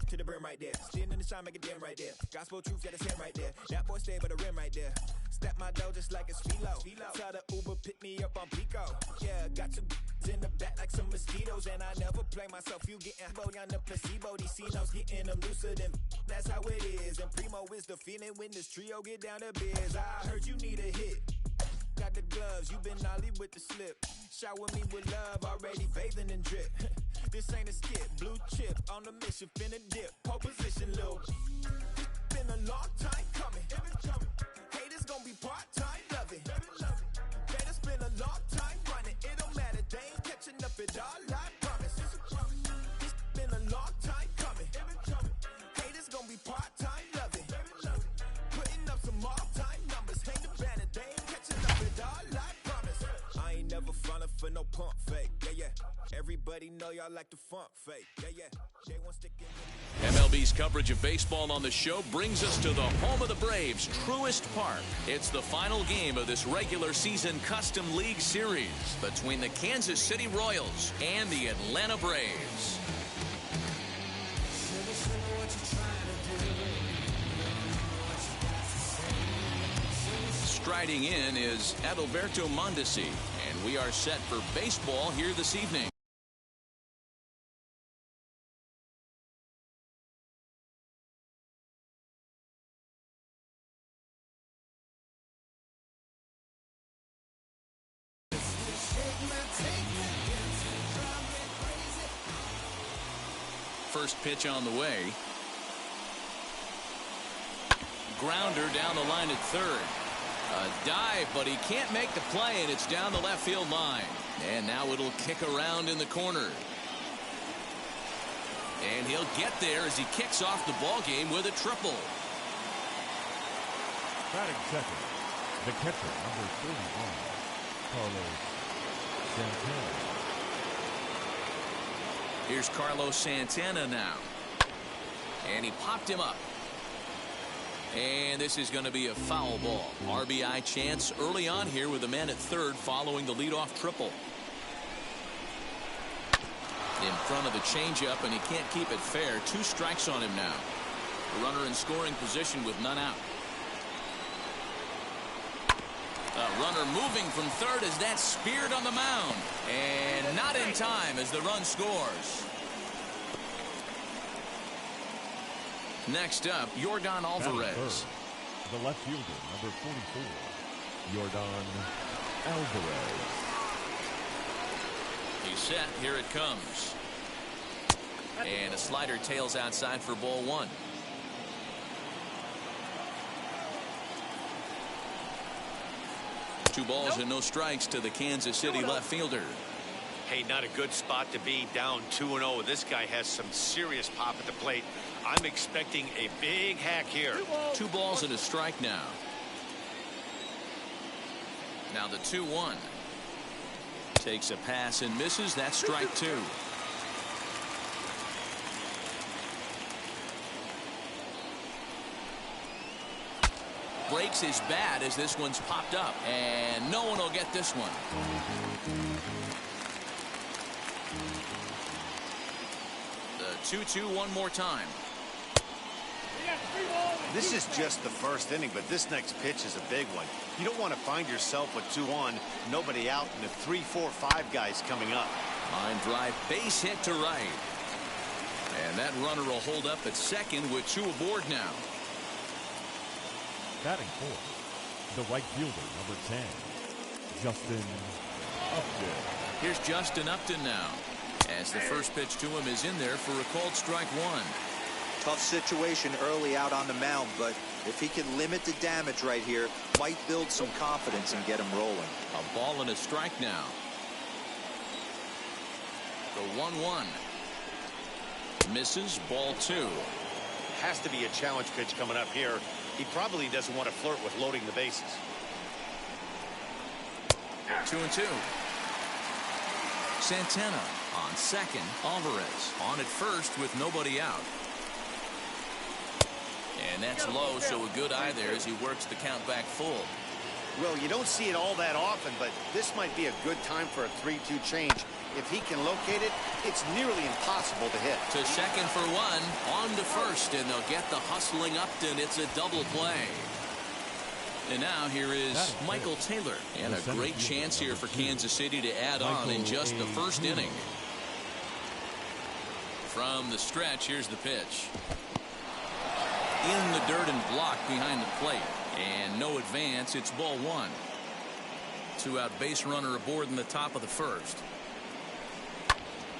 to the brim right there. Standing in the shine, make a dim right there. Gospel truth, yeah, that's him right there. That boy stay by the rim right there. Step my dough just like it's philo. Tell the Uber pick me up on Pico. Yeah, got some in the back like some mosquitoes. And I never play myself, you getting body on the placebo. These C-notes getting them looser than that's how it is. And primo is the feeling when this trio get down to biz. I heard you need a hit. Got the gloves, you been ollie with the slip. Shower me with love, already bathing in drip. This ain't a skip, blue chip on the mission, finna dip. Pole position, lil'. Been a long time coming. Haters gon' be part-time loving. Everybody know y'all like the funk fake. Yeah. They want sticking. MLB's coverage of baseball on the show brings us to the home of the Braves, Truist Park. It's the final game of this regular season Custom League Series between the Kansas City Royals and the Atlanta Braves. Striding in is Adalberto Mondesi, and we are set for baseball here this evening. First pitch on the way. Grounder down the line at third. A dive, but he can't make the play, and it's down the left field line. And now it'll kick around in the corner. And he'll get there as he kicks off the ball game with a triple. Batting second, the catcher, number 31, Carlos Santana. Here's Carlos Santana now. And he popped him up. And this is going to be a foul ball. RBI chance early on here with a man at third following the leadoff triple. In front of the changeup, and he can't keep it fair. 2 strikes on him now. The runner in scoring position with none out. The runner moving from third as that's speared on the mound. And not in time as the run scores. Next up, Yordan Alvarez. The left fielder, number 44, Yordan Alvarez. He's set. Here it comes. And a slider tails outside for ball 1. Two balls and no strikes to the Kansas City left fielder. Hey, not a good spot to be, down 2-0. This guy has some serious pop at the plate. I'm expecting a big hack here. 2 balls and a strike now. Now the 2-1. Takes a pass and misses. That's strike 2. Breaks his bat as this one's popped up. And no one will get this one. The 2-2 one more time. This is just the first inning, but this next pitch is a big one. You don't want to find yourself with 2 on, nobody out, and the 3, 4, 5 guys coming up. Line drive, base hit to right. And that runner will hold up at second with 2 aboard now. Batting fourth, the right fielder, number 10, Justin Upton. Here's Justin Upton now, as the first pitch to him is in there for a called strike 1. Tough situation early out on the mound, but if he can limit the damage right here, might build some confidence and get him rolling. A ball and a strike now. The 1-1. Misses, ball 2. Has to be a challenge pitch coming up here. He probably doesn't want to flirt with loading the bases. 2-2. Santana on second. Alvarez on at first with nobody out. And that's low, so a good eye there as he works the count back full. Well, you don't see it all that often, but this might be a good time for a 3-2 change. If he can locate it, it's nearly impossible to hit. To second for 1, on to first, and they'll get the hustling Upton. It's a double play. And now here is Michael Taylor, and a great chance here for Kansas City to add on in just the first inning. From the stretch, here's the pitch. In the dirt and blocked behind the plate, and no advance. It's ball 1. 2-out base runner aboard in the top of the first.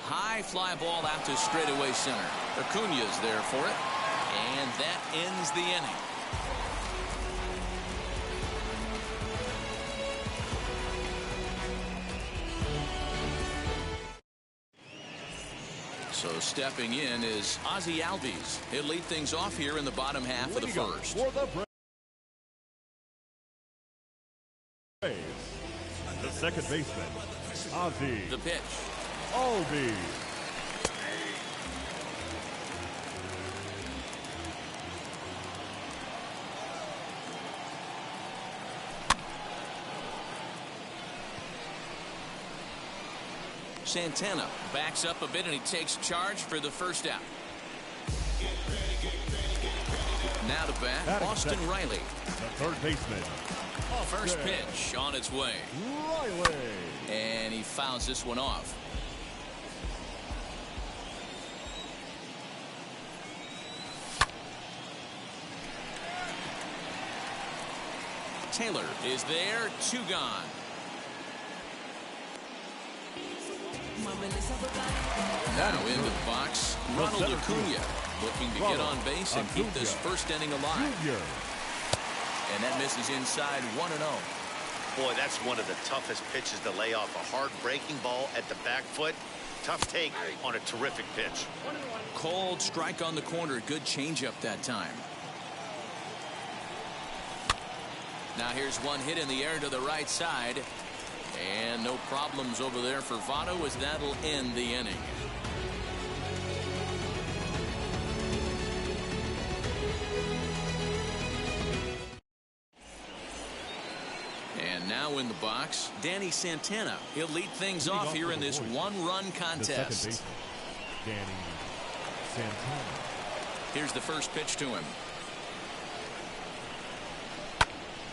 High fly ball out to straightaway center. Acuña's there for it, and that ends the inning. So stepping in is Ozzie Albies. He'll lead things off here in the bottom half of the first. For the Braves, the second baseman, Ozzie. The pitch. Aldi. Santana backs up a bit and he takes charge for the first out. Now to bat, Austin Riley. The third baseman. First pitch on its way. Riley. And he fouls this one off. Taylor is there, 2 gone. Now into the box, Ronald Acuna looking to get on base and keep this first inning alive. And that misses inside 1-0. Boy, that's one of the toughest pitches to lay off. A hard breaking ball at the back foot. Tough take on a terrific pitch. Cold strike on the corner. Good changeup that time. Now here's one hit in the air to the right side. And no problems over there for Votto as that'll end the inning. And now in the box, Danny Santana. He'll lead things off here in this one-run contest. The second baseman, Danny Santana. Here's the first pitch to him.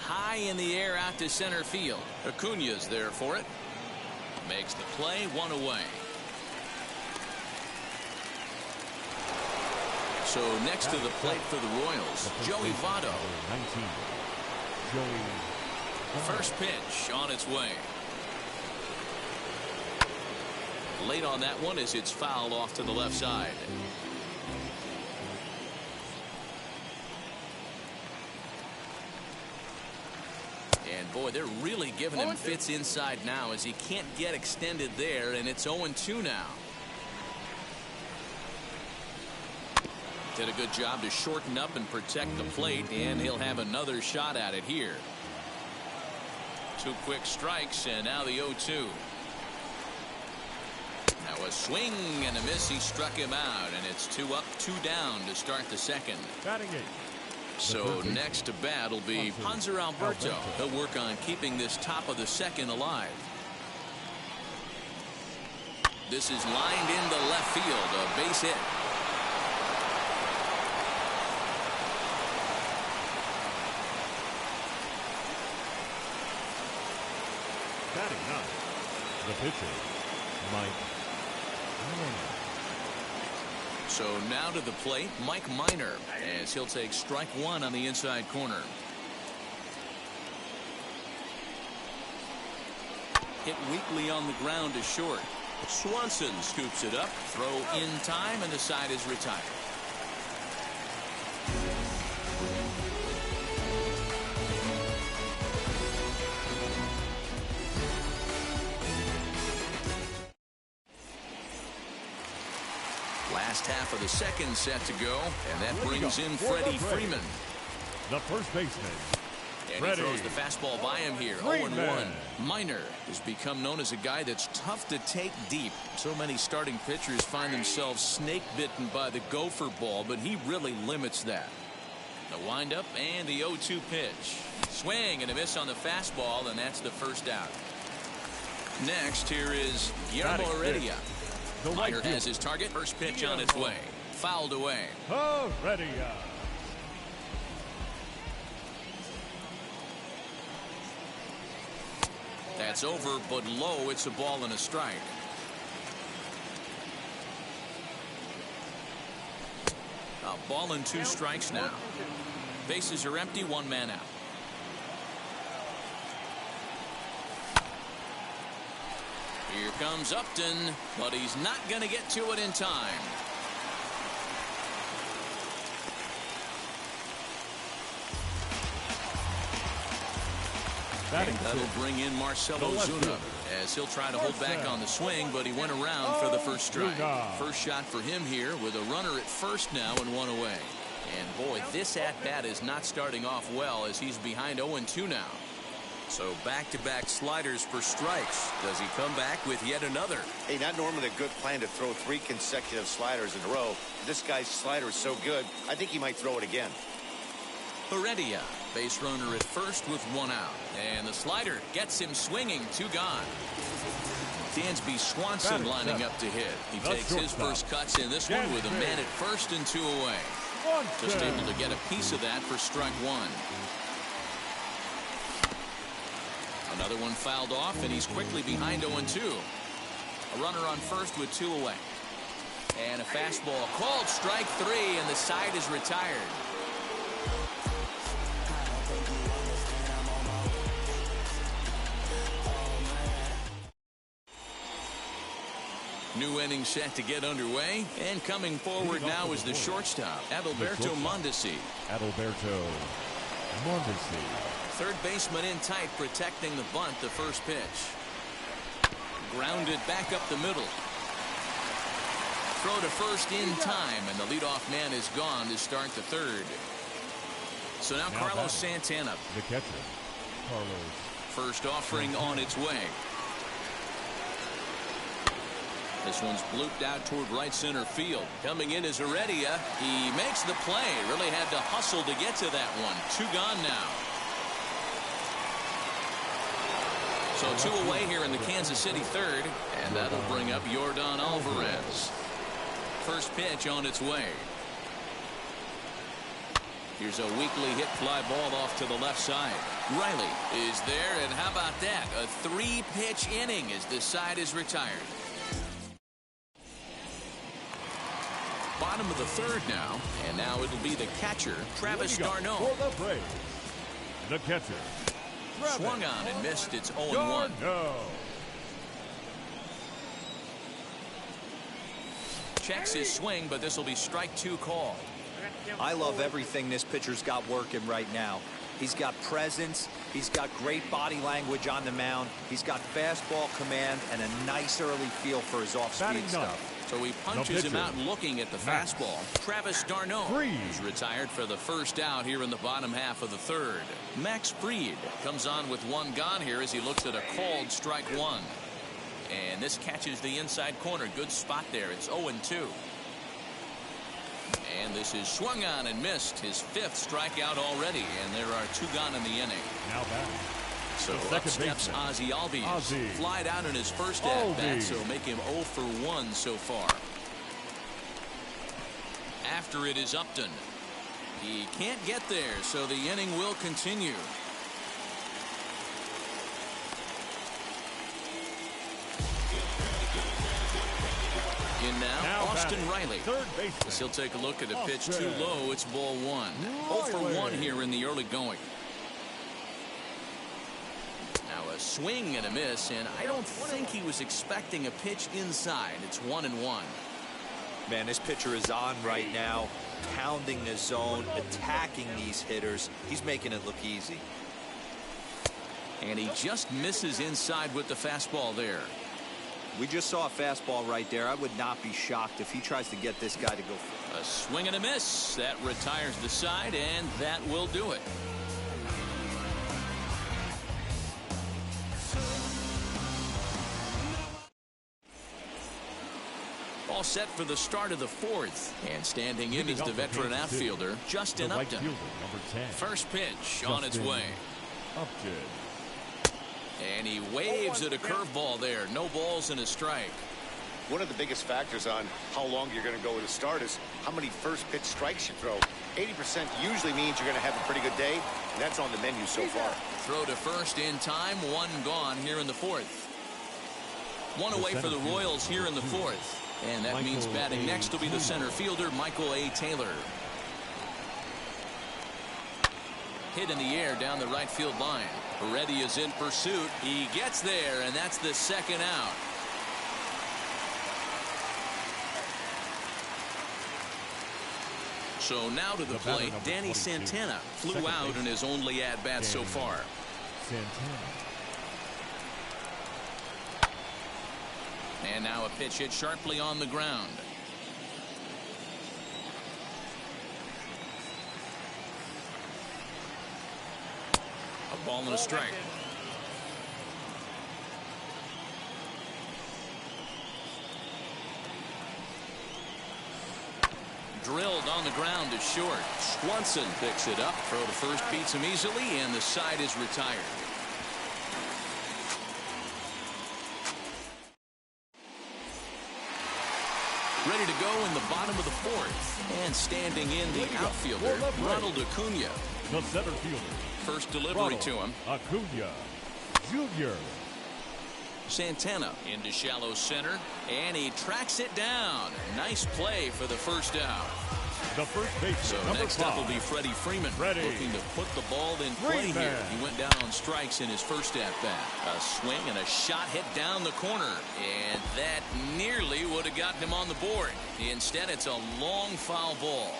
High in the air out to center field. Acuna's there for it. Makes the play, 1 away. So next to the plate for the Royals, Joey Votto. 19. Joey. First pitch on its way. Late on that one as it's fouled off to the left side. And boy, they're really giving him fits inside now as he can't get extended there, and it's 0-2 now. Did a good job to shorten up and protect the plate, and he'll have another shot at it here. 2 quick strikes, and now the 0-2. Now a swing and a miss. He struck him out, and it's 2 up, 2 down to start the second. Batting 8. So next to bat will be Hanser Alberto. He'll work on keeping this top of the second alive. This is lined into left field, a base hit. Batting 9. The pitcher, Mike Minor. So now to the plate, Mike Minor, as he'll take strike 1 on the inside corner. Hit weakly on the ground to short. Swanson scoops it up, throw in time, and the side is retired. Last half of the second set to go, and that brings in Freddie Freeman. The first baseman. And he throws the fastball by him here. 0-1. Minor has become known as a guy that's tough to take deep. So many starting pitchers find themselves snake bitten by the gopher ball, but he really limits that. The windup and the 0-2 pitch. Swing and a miss on the fastball, and that's the first out. Next, here is Guillermo Heredia. Minor has his target. First pitch on its way. Fouled away. Heredia. That's over, but low. It's a ball and a strike. A ball and 2 strikes now. Bases are empty, 1 man out. Here comes Upton, but he's not going to get to it in time. That'll bring in Marcelo Ozuna as he'll try to hold back on the swing, but he went around for the first strike. First shot for him here with a runner at first now and 1 away. And boy, this at-bat is not starting off well as he's behind 0-2 now. So back-to-back sliders for strikes. Does he come back with yet another? Hey, not normally a good plan to throw 3 consecutive sliders in a row. This guy's slider is so good, I think he might throw it again. Heredia, base runner at first with 1 out. And the slider gets him swinging, 2 gone. Dansby Swanson lining up to hit. He takes his first cuts in this one with a man at first and 2 away. Just able to get a piece of that for strike 1. Another one fouled off, and he's quickly behind 0-2. A runner on first with 2 away. And a fastball called strike 3, and the side is retired. New inning set to get underway, and coming forward now is the shortstop, Adalberto Mondesi. Adalberto Mondesi. Third baseman in tight, protecting the bunt, the first pitch. Grounded back up the middle. Throw to first in time, and the leadoff man is gone to start the third. So now Carlos Santana. The catcher, Carlos. First offering on its way. This one's blooped out toward right center field. Coming in is Heredia. He makes the play. Really had to hustle to get to that one. 2 gone now. So 2 away here in the Kansas City third. And that'll bring up Yordan Alvarez. First pitch on its way. Here's a weakly hit fly ball off to the left side. Riley is there, and how about that? A 3-pitch inning as this side is retired. Bottom of the third now, and now it'll be the catcher, Travis d'Arnaud. For the Braves, the catcher, Travis swung on and missed. It's 0-1. Checks his swing, but this will be strike 2 call. I love everything this pitcher's got working right now. He's got presence. He's got great body language on the mound. He's got fastball command and a nice early feel for his off-speed stuff. So he punches him out looking at the fastball. Travis d'Arnaud is retired for the first out here in the bottom half of the third. Max Fried comes on with 1 gone here as he looks at a called strike 1. And this catches the inside corner. Good spot there. It's 0-2. And this is swung on and missed. His 5th strikeout already. And there are 2 gone in the inning. Now back. So up steps Ozzie Albies. Flied out in his first at-bat, so make him 0 for 1 so far. After it is Upton. He can't get there, so the inning will continue. In now Austin Riley. As he'll take a look at a pitch too low. It's ball 1. 0 for 1 here in the early going. Now a swing and a miss, and I don't think he was expecting a pitch inside. It's 1-1. Man, this pitcher is on right now, pounding the zone, attacking these hitters. He's making it look easy. And he just misses inside with the fastball there. We just saw a fastball right there. I would not be shocked if he tries to get this guy to go for it. A swing and a miss. That retires the side, and that will do it. All set for the start of the 4th. And standing in is the veteran outfielder, Justin Upton. First pitch on its way. And he waves at a curveball there. No balls and a strike. One of the biggest factors on how long you're going to go with a start is how many first pitch strikes you throw. 80% usually means you're going to have a pretty good day, and that's on the menu so far. Throw to first in time. 1 gone here in the 4th. 1 away for the Royals here in the 4th. And that means batting next will be the center fielder, Michael A. Taylor. Hit in the air down the right field line. Heredia is in pursuit. He gets there, and that's the 2nd out. So now to the plate, Danny Santana flew out in his only at-bat so far. And now a pitch hit sharply on the ground. A ball and a strike. Drilled on the ground to short. Swanson picks it up. Throw to first beats him easily, and the side is retired. Ready to go in the bottom of the fourth. And standing in the outfielder, Ronald Acuna. The center fielder. First delivery to him. Acuna Jr. Santana into shallow center, and he tracks it down. Nice play for the first out. The first baseman, So next up will be Freddie Freeman, looking to put the ball in play here. He went down on strikes in his first at-bat. A swing and a shot hit down the corner, and that nearly would have gotten him on the board. Instead, it's a long foul ball.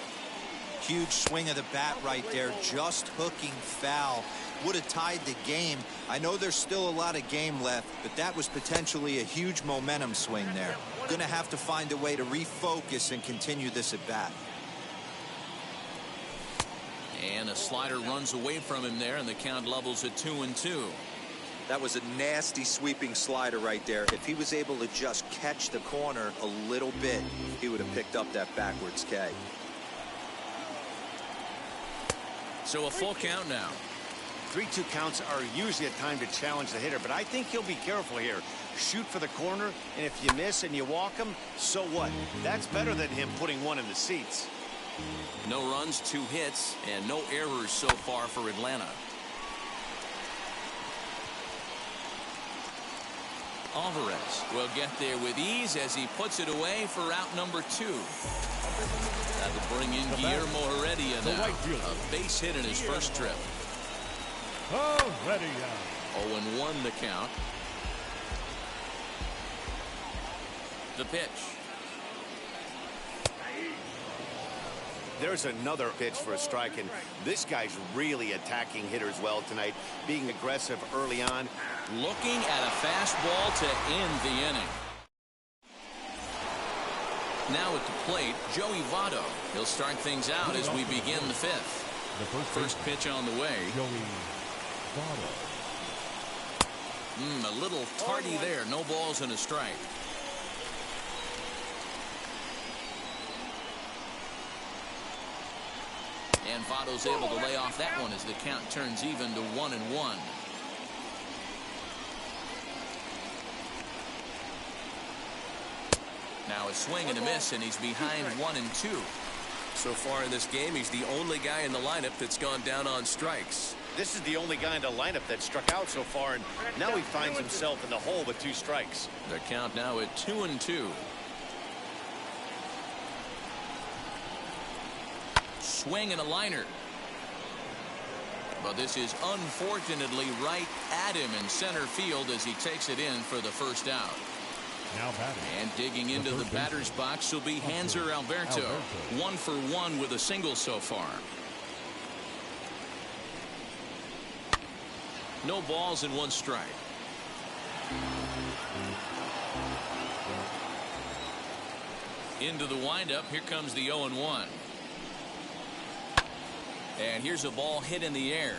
Huge swing of the bat right there, just hooking foul. Would have tied the game. I know there's still a lot of game left, but that was potentially a huge momentum swing there. Gonna have to find a way to refocus and continue this at bat. And a slider runs away from him there, and the count levels at 2-2. That was a nasty sweeping slider right there. If he was able to just catch the corner a little bit, he would have picked up that backwards K. So a full count now. 3-2 counts are usually a time to challenge the hitter, but I think he'll be careful here. Shoot for the corner, and if you miss and you walk him, so what? That's better than him putting one in the seats. No runs, 2 hits, and no errors so far for Atlanta. Alvarez will get there with ease as he puts it away for out number 2. That'll bring in Guillermo Heredia now. A base hit in his first trip. Heredia. 0-1 the count. The pitch. There's another pitch for a strike, and this guy's really attacking hitters well tonight, being aggressive early on. Looking at a fastball to end the inning. Now at the plate, Joey Votto. He'll start things out as we begin the 5th. The First pitch on the way. Joey Votto. A little tardy there. No balls and a strike. And Votto's able to lay off that one as the count turns even to 1-1. Now a swing and a miss, and he's behind 1-2. So far in this game, he's the only guy in the lineup that's gone down on strikes. This is the only guy in the lineup that struck out so far, and now he finds himself in the hole with 2 strikes. The count now at 2-2. Swing and a liner. But this is unfortunately right at him in center field as he takes it in for the first out. Now batting. And digging into the batter's box will be Hanser Alberto. 1 for 1 with a single so far. No balls and 1 strike. Into the windup. Here comes the 0-1. And here's a ball hit in the air.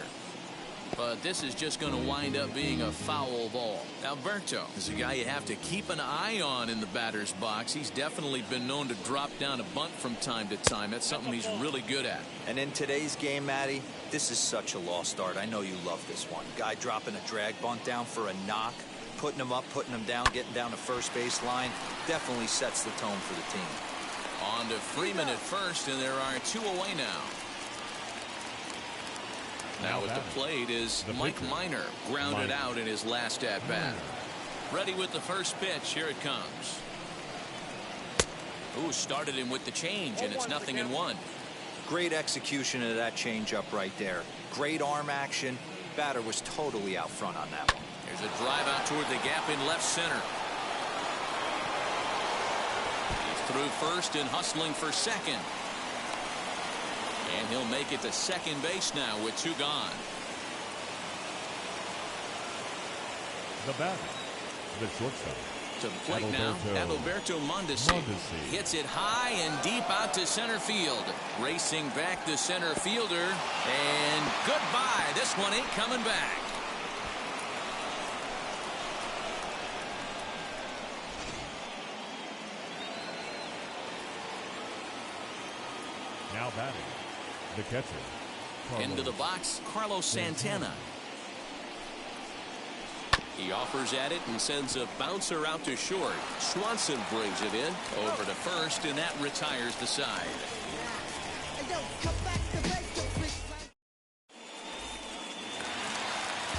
But this is just going to wind up being a foul ball. Alberto is a guy you have to keep an eye on in the batter's box. He's definitely been known to drop down a bunt from time to time. That's something he's really good at. And in today's game, Matty, this is such a lost start. I know you love this one. Guy dropping a drag bunt down for a knock, putting him up, putting him down, getting down to first base line. Definitely sets the tone for the team. On to Freeman at first, and there are 2 away now. Now at the plate is Mike Minor, grounded out in his last at-bat. Ready with the first pitch. Here it comes. Ooh, started him with the change, and it's 0-1. Great execution of that changeup right there. Great arm action. Batter was totally out front on that one. There's a drive out toward the gap in left center. He's through first and hustling for second. And he'll make it to second base now with 2 gone. The batter, the shortstop. To the plate now, Adalberto Mondesi hits it high and deep out to center field. Racing back the center fielder, and goodbye. This one ain't coming back. batting, the catcher. Into the box, Carlos Santana. He offers at it and sends a bouncer out to short. Swanson brings it in over to first, and that retires the side.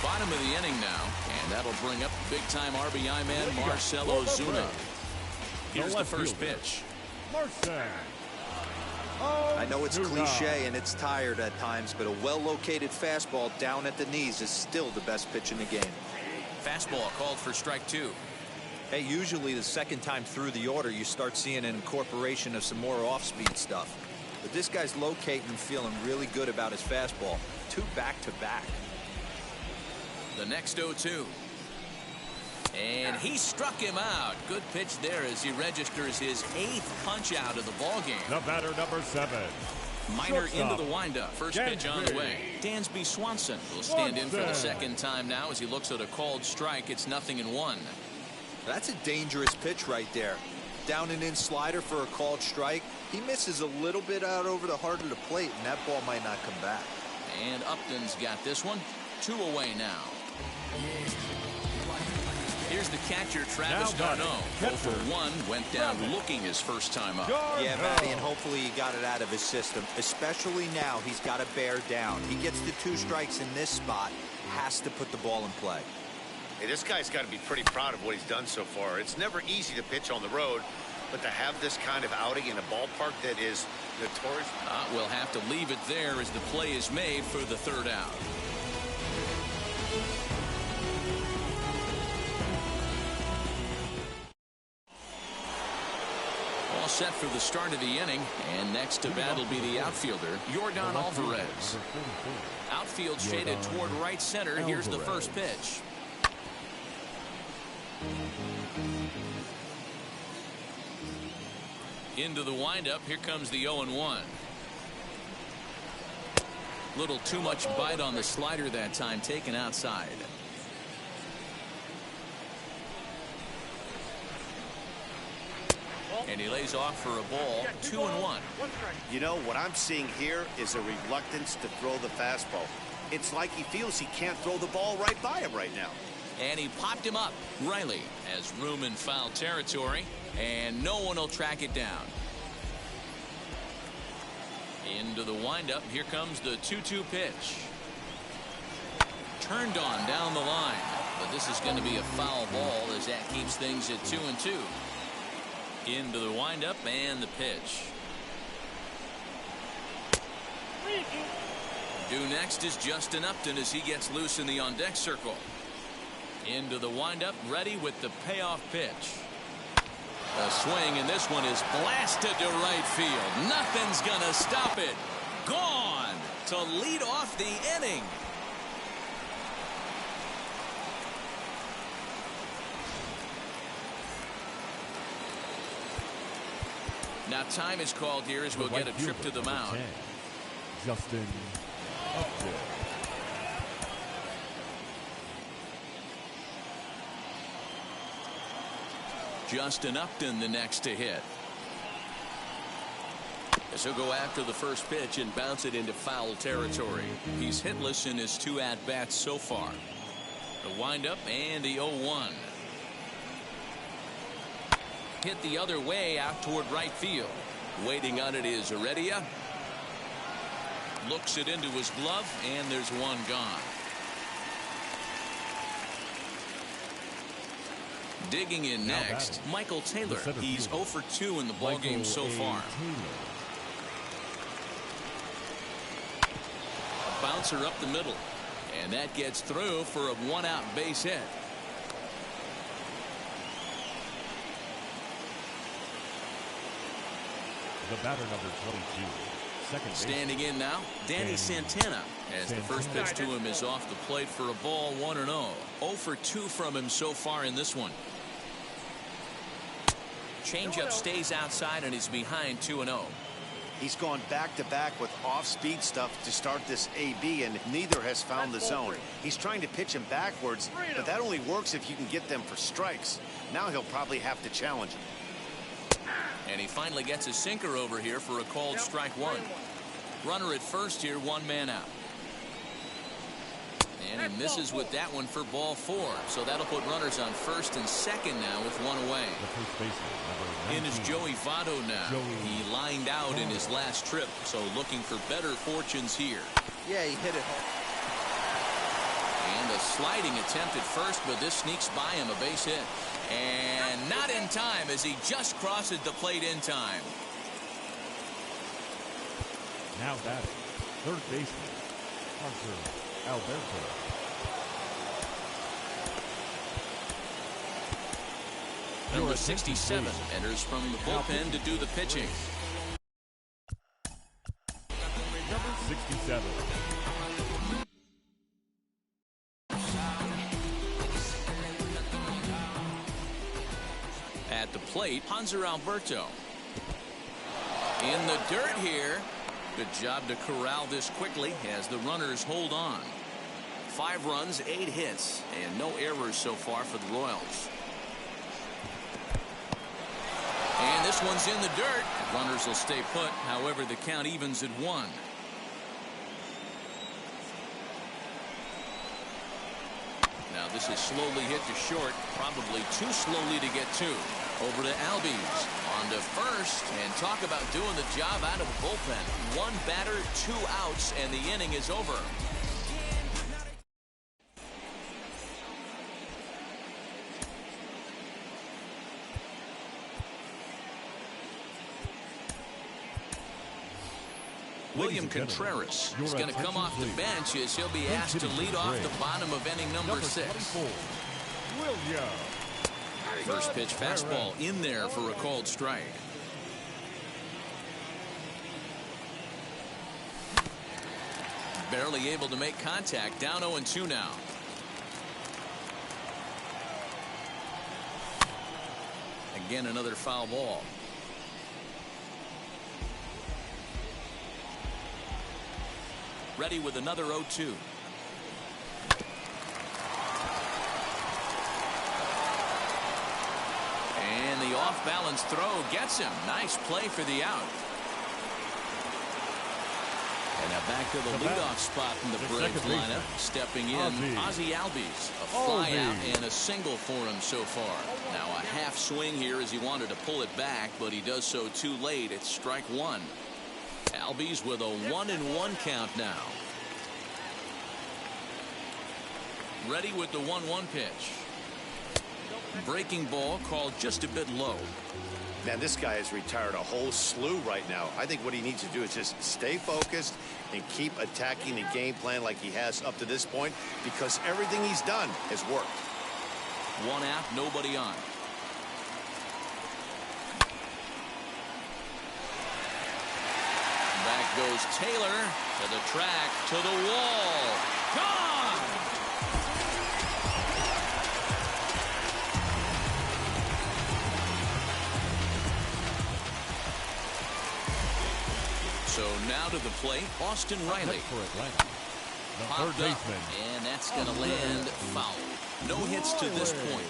Bottom of the inning now, and that'll bring up big-time RBI man Marcell Ozuna. Here's the first pitch. I know it's cliche and it's tired at times, but a well-located fastball down at the knees is still the best pitch in the game. Fastball called for strike two. Hey, usually the second time through the order, you start seeing an incorporation of some more off-speed stuff. But this guy's locating and feeling really good about his fastball. 2 back-to-back. The next 0-2. And he struck him out. Good pitch there as he registers his 8th punch out of the ball game. The batter, number 7. Minor into the windup. First pitch on the way. Dansby Swanson will stand in for the second time now as he looks at a called strike. It's 0-1. That's a dangerous pitch right there. Down and in slider for a called strike. He misses a little bit out over the heart of the plate, and that ball might not come back. And Upton's got this one. 2 away now. Here's the catcher, Travis Garneau. 0-for-1, went down looking his first time up. Yeah, Matty, and hopefully he got it out of his system. Especially now, he's got to bear down. He gets the 2 strikes in this spot, has to put the ball in play. Hey, this guy's got to be pretty proud of what he's done so far. It's never easy to pitch on the road, but to have this kind of outing in a ballpark that is notorious. We'll have to leave it there as the play is made for the 3rd out. All set for the start of the inning, and next to bat will be the outfielder, Yordan Alvarez. Outfield shaded toward right center. Here's the first pitch. Into the windup. Here comes the 0-1. Little too much bite on the slider that time, taken outside. And he lays off for a ball. 2-1. You know, what I'm seeing here is a reluctance to throw the fastball. It's like he feels he can't throw the ball right by him right now. And he popped him up. Riley has room in foul territory, and no one will track it down. Into the windup. Here comes the 2-2 pitch. Turned on down the line, but this is going to be a foul ball as that keeps things at 2-2. Into the windup and the pitch. Due next is Justin Upton as he gets loose in the on-deck circle. Into the windup, ready with the payoff pitch. A swing, and this one is blasted to right field. Nothing's gonna stop it. Gone to lead off the inning. Now time is called here as we'll get a trip to the mound. Justin Upton. Justin Upton the next to hit. As he'll go after the first pitch and bounce it into foul territory. He's hitless in his 2 at-bats so far. The windup and the 0-1. Hit the other way out toward right field. Waiting on it is Heredia. Looks it into his glove, and there's one gone. Digging in next, Michael Taylor. He's 0 for 2 in the ballgame so far. A bouncer up the middle, and that gets through for a 1-out base hit. The batter, number 22. Second base. Standing in now, Danny Santana, as the first pitch to him is off the plate for a ball. 1-0. 0 for 2 from him so far in this one. Changeup stays outside, and he's behind 2-0. He's gone back-to-back with off-speed stuff to start this AB, and neither has found the zone. He's trying to pitch him backwards, but that only works if you can get them for strikes. Now he'll probably have to challenge him. And he finally gets a sinker over here for a called strike 1. Runner at first here, 1 man out. And he misses with that one for ball 4. So that'll put runners on first and second now with 1 away. In is Joey Votto now. He lined out in his last trip, so looking for better fortunes here. Yeah, he hit it. And a sliding attempt at first, but this sneaks by him, a base hit. And not in time as he just crosses the plate in time. Now batting, third baseman, Hunter Alberto. Number 67 enters from the bullpen to do the pitching. Number 67. At the plate, Hunter Alberto. In the dirt here. Good job to corral this quickly as the runners hold on. 5 runs, 8 hits, and no errors so far for the Royals. And this one's in the dirt. Runners will stay put. However, the count evens at 1. Now this is slowly hit to short, probably too slowly to get to. Over to Albies, on to first, and talk about doing the job out of the bullpen. 1 batter, 2 outs, and the inning is over. William Contreras is going to come off the bench as he'll be asked to lead off the bottom of inning number 6. William. First pitch fastball in there for a called strike. Barely able to make contact. Down 0-2 now. Again, another foul ball. Ready with another 0-2. And the off-balance throw gets him. Nice play for the out. And now back to the leadoff spot in the Braves lineup. Stepping in, Ozzie Albies. A fly out and a single for him so far. Now a half swing here as he wanted to pull it back, but he does so too late. It's strike 1. Albies with a 1-1 count now. Ready with the 1-1 pitch. Breaking ball called just a bit low. Man, this guy has retired a whole slew right now. I think what he needs to do is just stay focused and keep attacking the game plan like he has up to this point, because everything he's done has worked. 1 out, nobody on. Back goes Taylor to the track, to the wall. Gone! So now to the plate, Austin Riley. Popped up, and that's going to land foul. No hits to this point.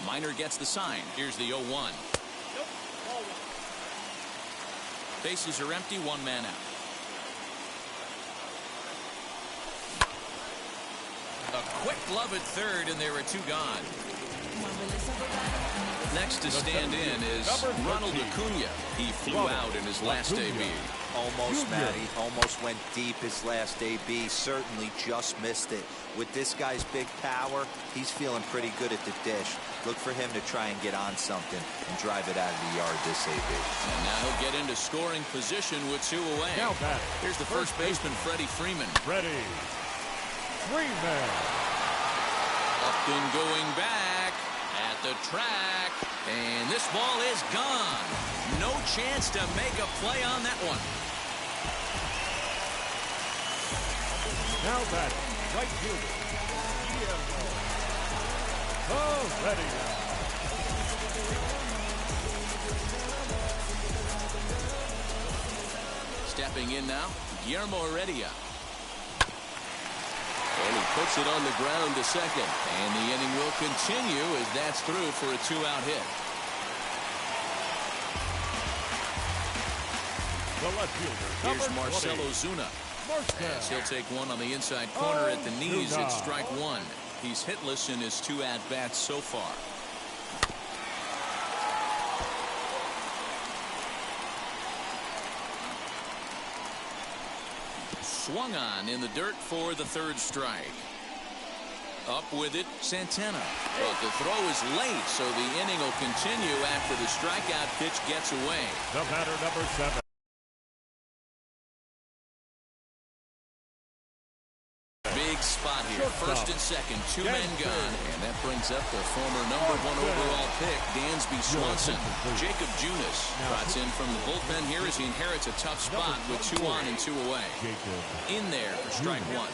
Minor gets the sign. Here's the 0-1. Bases are empty, 1 man out. A quick glove at third, and there are 2 gone. Next to stand in is Ronald Acuna. He flew out in his last AB. Almost, Matty. Almost went deep his last AB. Certainly just missed it. With this guy's big power, he's feeling pretty good at the dish. Look for him to try and get on something and drive it out of the yard this AB. And now he'll get into scoring position with 2 away. Here's the first baseman, Freddie Freeman. Freddie Freeman. Up and going back at the track. And this ball is gone. No chance to make a play on that one. Now batting, right fielder, Freddie. Stepping in now, Guillermo Heredia. And he puts it on the ground to second. And the inning will continue as that's through for a 2-out hit. The left fielder, Here's number Marcelo 20. Zuna. Marcel. As he'll take one on the inside corner at the knees. It's Zuna. strike one. He's hitless in his 2 at-bats so far. Swung on in the dirt for the 3rd strike. Up with it, Santana. But the throw is late, so the inning will continue after the strikeout pitch gets away. The batter, number 7. Big spot here. First and second, 2 men gone. And that brings up the former number 1 overall pick, Dansby Swanson. Jacob Junis trots in from the bullpen here as he inherits a tough spot with 2 on and 2 away. In there for strike 1.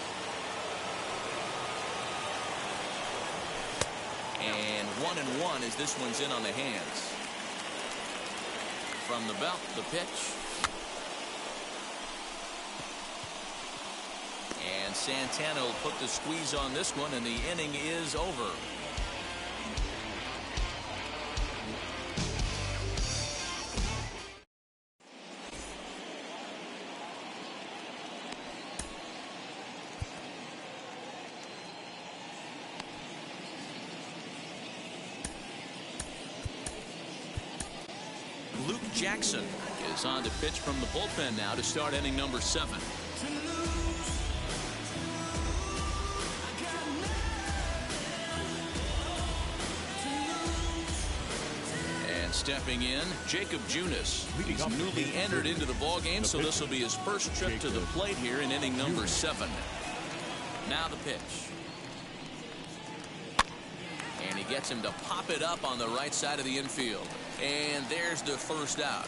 And 1-1 as this one's in on the hands. From the belt, the pitch. And Santana will put the squeeze on this one, and the inning is over. Luke Jackson is on to pitch from the bullpen now to start inning number 7. And stepping in, Jacob Junis. He's newly entered into the ballgame, so this will be his first trip to the plate here in inning number 7. Now the pitch. And he gets him to pop it up on the right side of the infield. And there's the first out.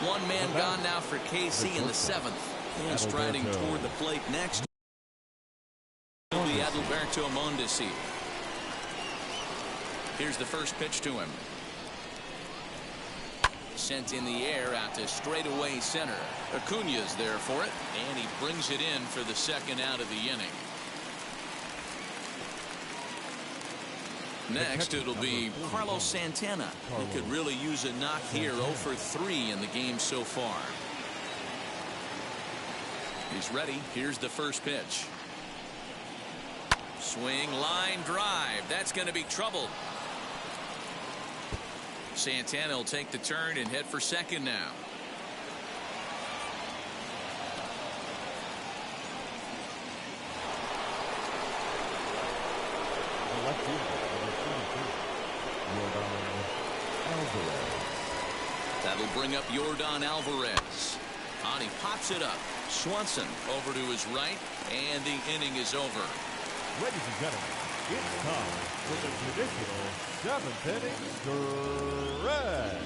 One man gone now for KC in the 7th. And striding toward the plate next will be Adalberto Mondesi. Here's the first pitch to him. Sent in the air out to straightaway center. Acuna's there for it, and he brings it in for the 2nd out of the inning. Next, it'll be Carlos Santana, who could really use a knock here. 0 for 3 in the game so far. He's ready. Here's the first pitch. Swing, line drive. That's going to be trouble. Santana will take the turn and head for second now. That'll bring up Yordan Alvarez. On he pops it up. Swanson over to his right, and the inning is over. Ladies and gentlemen, it's time for the traditional 7th inning stretch.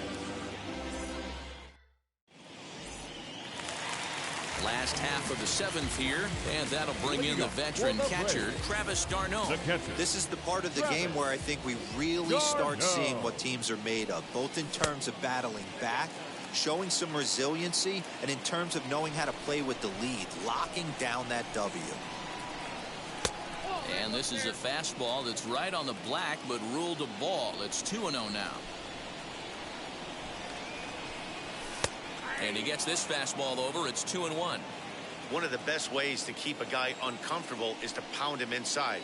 Last half of the 7th here, and that'll bring in the veteran catcher, Travis d'Arnaud. This is the part of the game where I think we really start seeing what teams are made of, both in terms of battling back, showing some resiliency, and in terms of knowing how to play with the lead, locking down that W. And this is a fastball that's right on the black, but ruled a ball. It's 2-0 now. And he gets this fastball over. It's 2-1. One of the best ways to keep a guy uncomfortable is to pound him inside.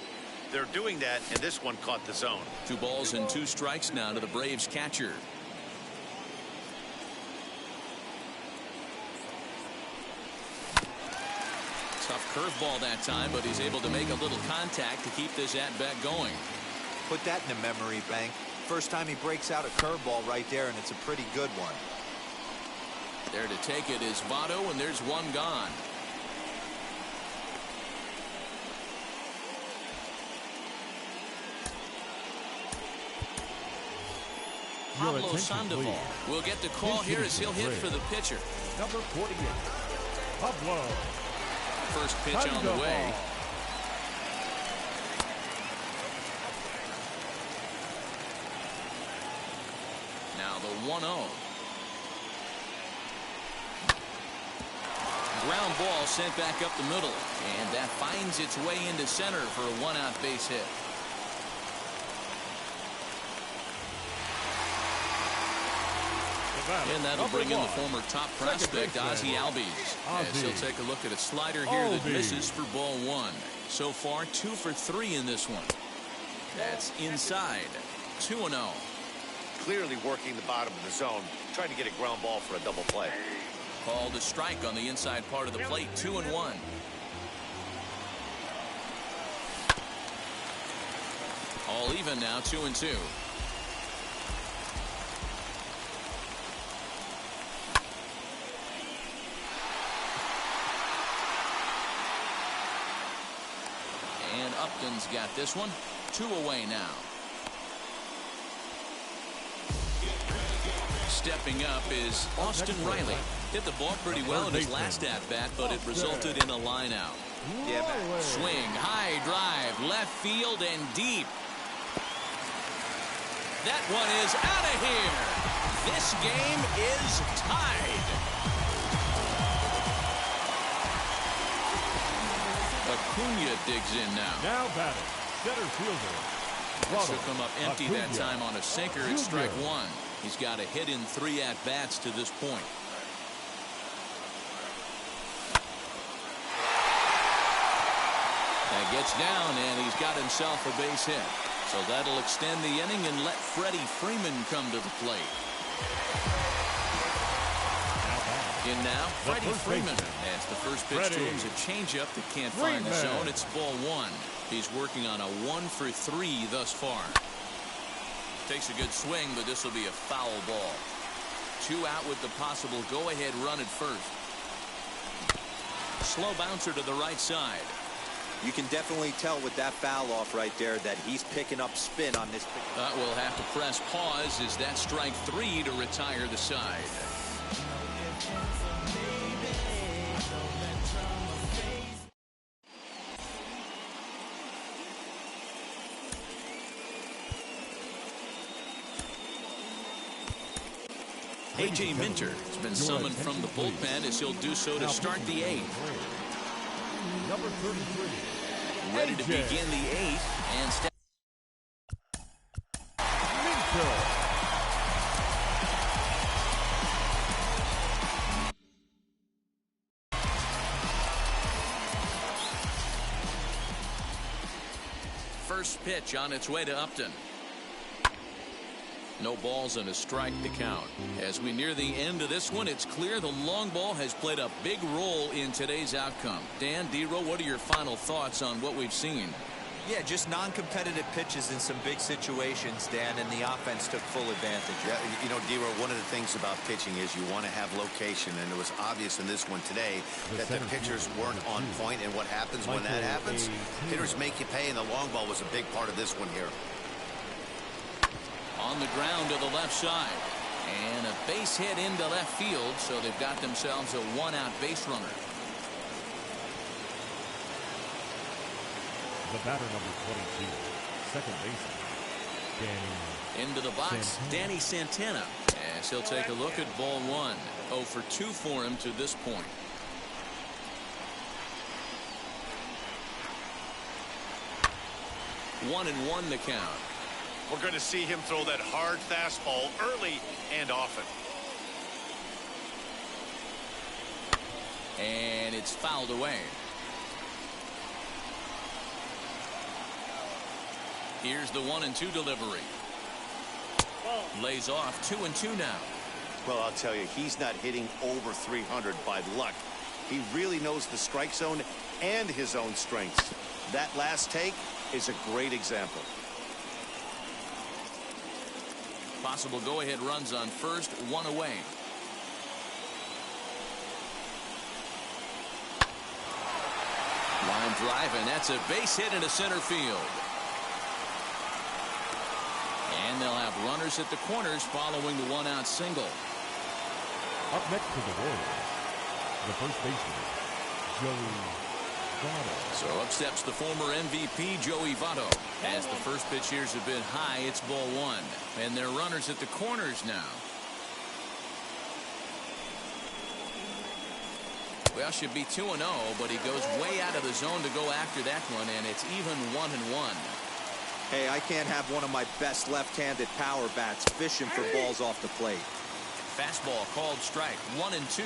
They're doing that, and this one caught the zone. 2 balls and 2 strikes now to the Braves catcher. Tough curveball that time, but he's able to make a little contact to keep this at-bat going. Put that in the memory bank. First time he breaks out a curveball right there, and it's a pretty good one. There to take it is Votto, and there's one gone. Pablo Sandoval will get the call here as he'll hit for the pitcher. Number 48, Pablo. First pitch on the way. Now the 1-0. Ground ball sent back up the middle, and that finds its way into center for a 1-out base hit. And that'll bring in the former top prospect, Ozzie Albies. As he'll take a look at a slider here that misses for ball one. So far, 2 for 3 in this one. That's inside. 2-0. Clearly working the bottom of the zone, trying to get a ground ball for a double play. Called a strike on the inside part of the plate. 2-1. All even now, 2-2. And Upton's got this one. 2 away now. Stepping up is Austin Riley. Hit the ball pretty well in his last at-bat, but it resulted in a line out. Swing, high drive, left field and deep. That one is out of here. This game is tied. Acuna digs in now. Now batting, center fielder. Took him up empty that time on a sinker at strike one. He's got a hit in 3 at-bats to this point. That gets down, and he's got himself a base hit. So that'll extend the inning and let Freddie Freeman come to the plate. In now, Freddie Freeman. As the first pitch to him is a changeup that can't find the zone. It's ball one. He's working on a 1 for 3 thus far. Takes a good swing, but this will be a foul ball. 2 out with the possible go-ahead run at first. Slow bouncer to the right side. You can definitely tell with that foul off right there that he's picking up spin on this. We'll have to press pause as that strike 3 to retire the side. A.J. Minter has been summoned from the bullpen as he'll do so to start the 8th. Number 33. Ready to begin the 8th and step. First pitch on its way to Upton. No balls and a strike to count. As we near the end of this one, it's clear the long ball has played a big role in today's outcome. Dan, D-Row, what are your final thoughts on what we've seen? Yeah, just non-competitive pitches in some big situations, Dan, and the offense took full advantage. Yeah, you know, D-Row, one of the things about pitching is you want to have location, and it was obvious in this one today that the pitchers weren't on point, and what happens when that happens? Hitters make you pay, and the long ball was a big part of this one here. On the ground to the left side. And a base hit into left field, so they've got themselves a 1-out base runner. The batter, number 22, second baseman, Into the box, Danny Santana. As he'll take a look at ball one. 0 for 2 for him to this point. One and one the count. We're going to see him throw that hard fastball early and often. And it's fouled away. Here's the 1-2 delivery. Lays off 2-2 now. Well, I'll tell you, he's not hitting over 300 by luck. He really knows the strike zone and his own strengths. That last take is a great example. Possible go-ahead runs on first, 1 away. Line drive, and that's a base hit into center field. And they'll have runners at the corners following the 1-out single. Up next to the Warriors, the first baseman, Joey Votto. So up steps the former MVP, Joey Votto. As the first pitch here's a bit high, it's ball one. And they're runners at the corners now. Well, should be 2-0, but he goes way out of the zone to go after that one, and it's even 1-1. Hey, I can't have one of my best left-handed power bats fishing for balls off the plate. Fastball called strike. 1-2.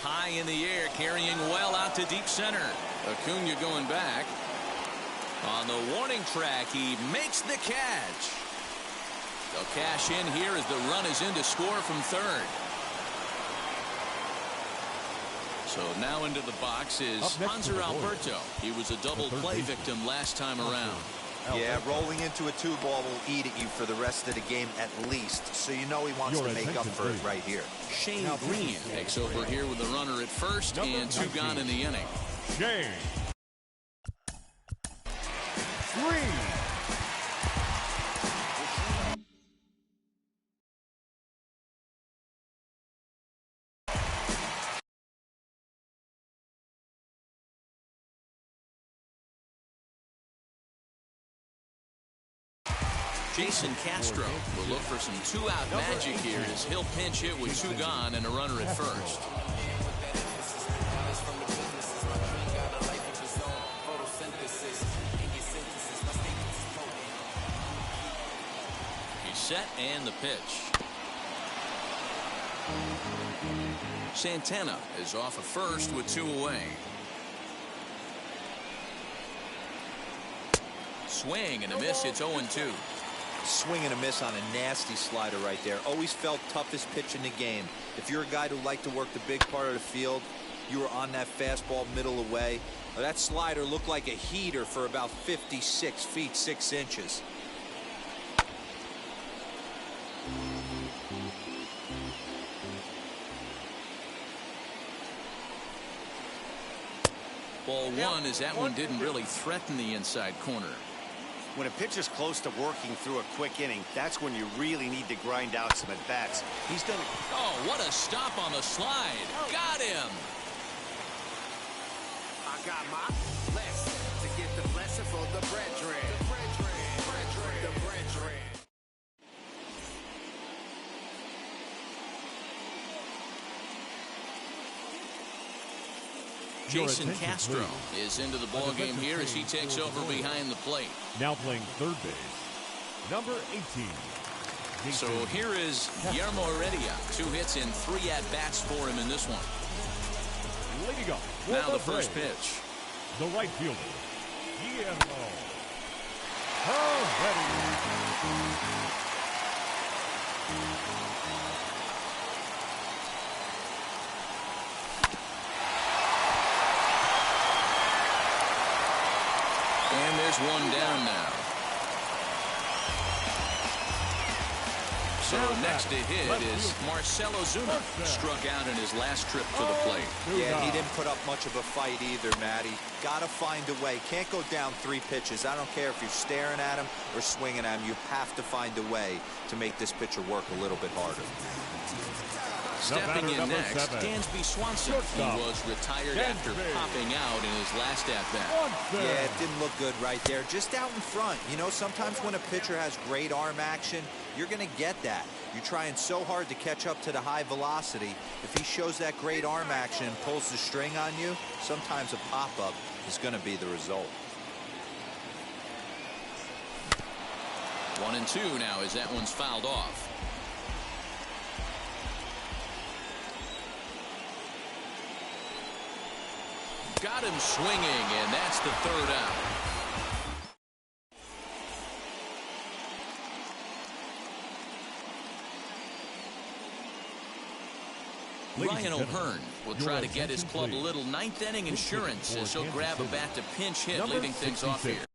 High in the air, carrying well out to deep center. Acuna going back. On the warning track, he makes the catch. They'll cash in here as the run is in to score from third. So now into the box is Hanser Alberto. He was a double play victim last time around. Yeah, rolling into a 2-ball will eat at you for the rest of the game at least. So you know he wants to make up for it right here. Shane Green takes over here with the runner at first and 2 gone in the inning. Shane Green. Jason Castro will look for some 2-out magic here as he'll pinch hit with 2 gone and a runner at first. He's set and the pitch. Santana is off of first with 2 away. Swing and a miss. It's 0-2. Swing and a miss on a nasty slider right there. Always felt toughest pitch in the game. If you're a guy who liked to work the big part of the field, you were on that fastball middle away. That slider looked like a heater for about 56 feet 6 inches. Ball 1 as that one didn't really threaten the inside corner. When a pitcher's close to working through a quick inning, that's when you really need to grind out some at-bats. He's done it. Oh, what a stop on the slide. Got him. I got my lesson to get the blessing for the brethren. The brethren. Jason Castro is into the ball game here as he takes over behind the plate. Now playing third base, number 18. So here is Guillermo Heredia. 2 hits and 3 at-bats for him in this one. Leading up for Now the first pitch. The right fielder, Guillermo Heredia. And there's 1 down now. So next to hit is Marcell Ozuna. Struck out in his last trip to the plate. Yeah, he didn't put up much of a fight either, Matty. Got to find a way. Can't go down 3 pitches. I don't care if you're staring at him or swinging at him. You have to find a way to make this pitcher work a little bit harder. Stepping in next, Dansby Swanson. He was retired after popping out in his last at-bat. Yeah, it didn't look good right there. Just out in front. You know, sometimes when a pitcher has great arm action, you're going to get that. You're trying so hard to catch up to the high velocity. If he shows that great arm action and pulls the string on you, sometimes a pop-up is going to be the result. 1-2 now as that one's fouled off. Got him swinging, and that's the 3rd out. Ryan O'Hearn will try to get his club a little 9th inning insurance as he'll grab a bat to pinch hit, leading things off here.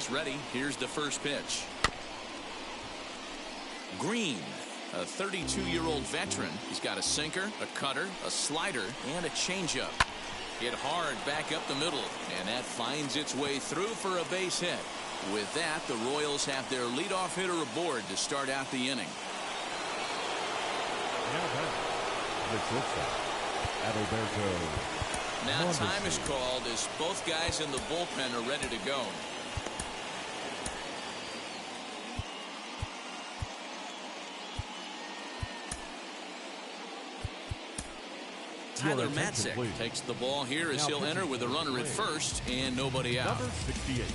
He's ready. Here's the first pitch. Green, a 32-year-old veteran. He's got a sinker, a cutter, a slider, and a changeup. Hit hard back up the middle, and that finds its way through for a base hit. With that, the Royals have their leadoff hitter aboard to start out the inning. Now time is called as both guys in the bullpen are ready to go. Tyler Matzek takes the ball here as he'll enter with a runner at first and nobody out. Number 68.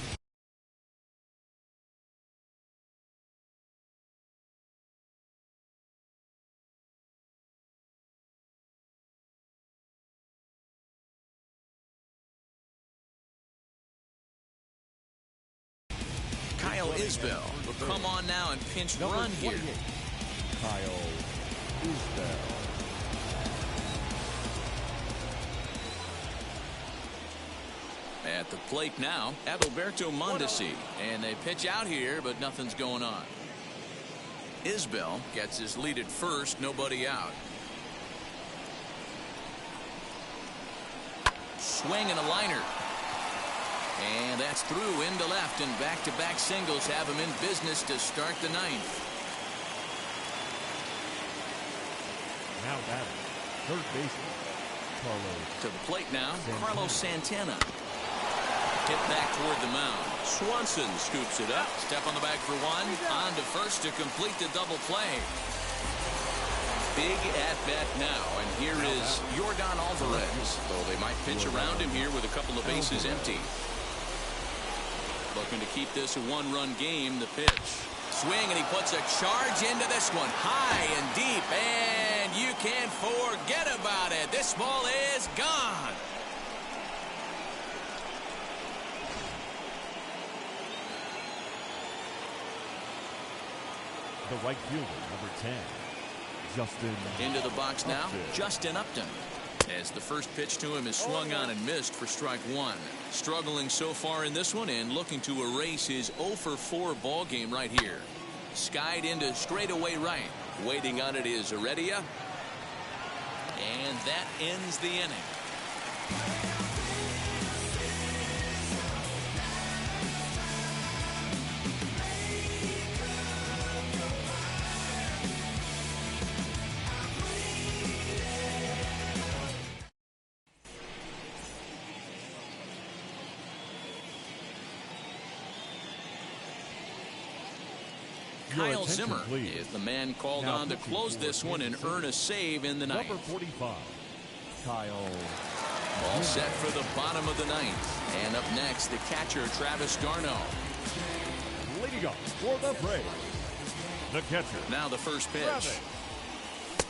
Kyle Isbell will come on now and pinch run here. Kyle Isbell. At the plate now, Adalberto Mondesi, and they pitch out here, but nothing's going on. Isbell gets his lead at first, nobody out. Swing and a liner. And that's through into left, and back-to-back singles have him in business to start the ninth. Now batting, third baseman, Carlos. To the plate now, Carlos Santana. Hit back toward the mound. Swanson scoops it up. Step on the bag for one. On to first to complete the double play. Big at-bat now, and here is Yordan Alvarez. Though they might pitch around him here with a couple of bases empty. Looking to keep this a one-run game. The pitch. Swing, and he puts a charge into this one. High and deep, and you can't forget about it. This ball is gone. The right fielder, number 10, Justin. Into the box now, Upton. Justin Upton. As the first pitch to him is swung on and missed for strike one. Struggling so far in this one and looking to erase his 0 for 4 ball game right here. Skied into straightaway right. Waiting on it is Heredia. And that ends the inning. Kyle Zimmer is the man called on to close this one and earn a save in the ninth. Number 45, Kyle. All set for the bottom of the ninth. And up next, the catcher, Travis d'Arnaud. Leading up for the Braves, the catcher. Now the first pitch. Travis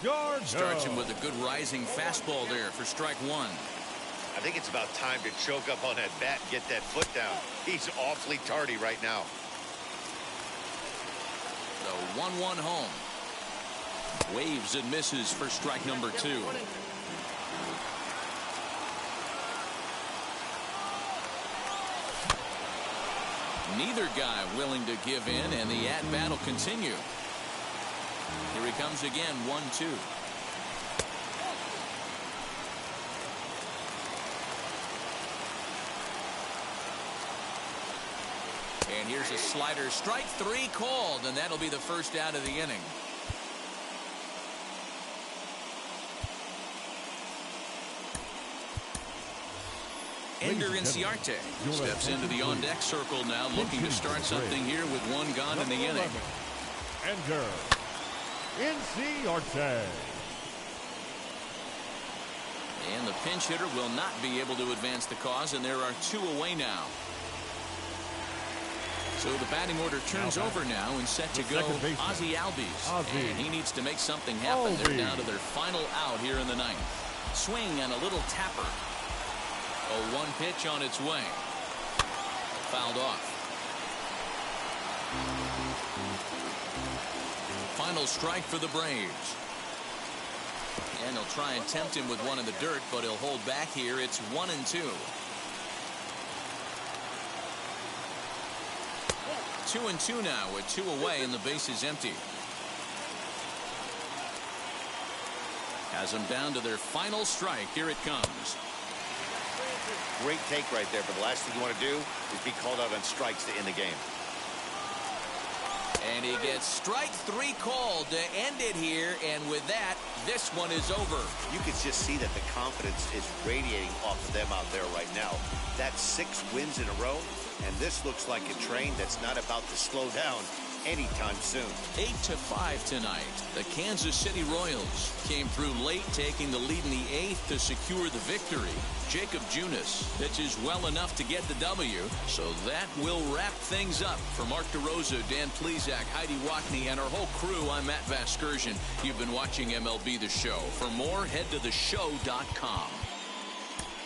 d'Arnaud. Starts him with a good rising fastball there for strike one. I think it's about time to choke up on that bat and get that foot down. He's awfully tardy right now. The 1-1 home. Waves and misses for strike number 2. Neither guy willing to give in, and the at-bat will continue. Here he comes again, 1-2. And here's a slider. Strike 3 called, and that'll be the first out of the inning. Ender Inciarte steps into the on-deck circle now, looking to start something here with one gone in the inning. Ender Inciarte. And the pinch hitter will not be able to advance the cause, and there are 2 away now. So the batting order turns over now and set to go Ozzie Albies. And he needs to make something happen. They're down to their final out here in the ninth. Swing and a little tapper. A 1 pitch on its way. Fouled off. Final strike for the Braves. And they'll try and tempt him with one in the dirt, but he'll hold back here. It's 1-2. 2-2 now with 2 away and the base is empty. Has them down to their final strike. Here it comes. Great take right there, but the last thing you want to do is be called out on strikes to end the game. And he gets strike 3 called to end it here, and with that, this one is over. You can just see that the confidence is radiating off of them out there right now. That's 6 wins in a row, and this looks like a train that's not about to slow down anytime soon. 8-5 tonight. The Kansas City Royals came through late, taking the lead in the 8th to secure the victory. Jacob Junis pitches well enough to get the W, so that will wrap things up. For Mark DeRosa, Dan Plesac, Heidi Watney, and our whole crew, I'm Matt Vasgersian. You've been watching MLB The Show. For more, head to theshow.com.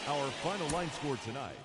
Our final line score tonight.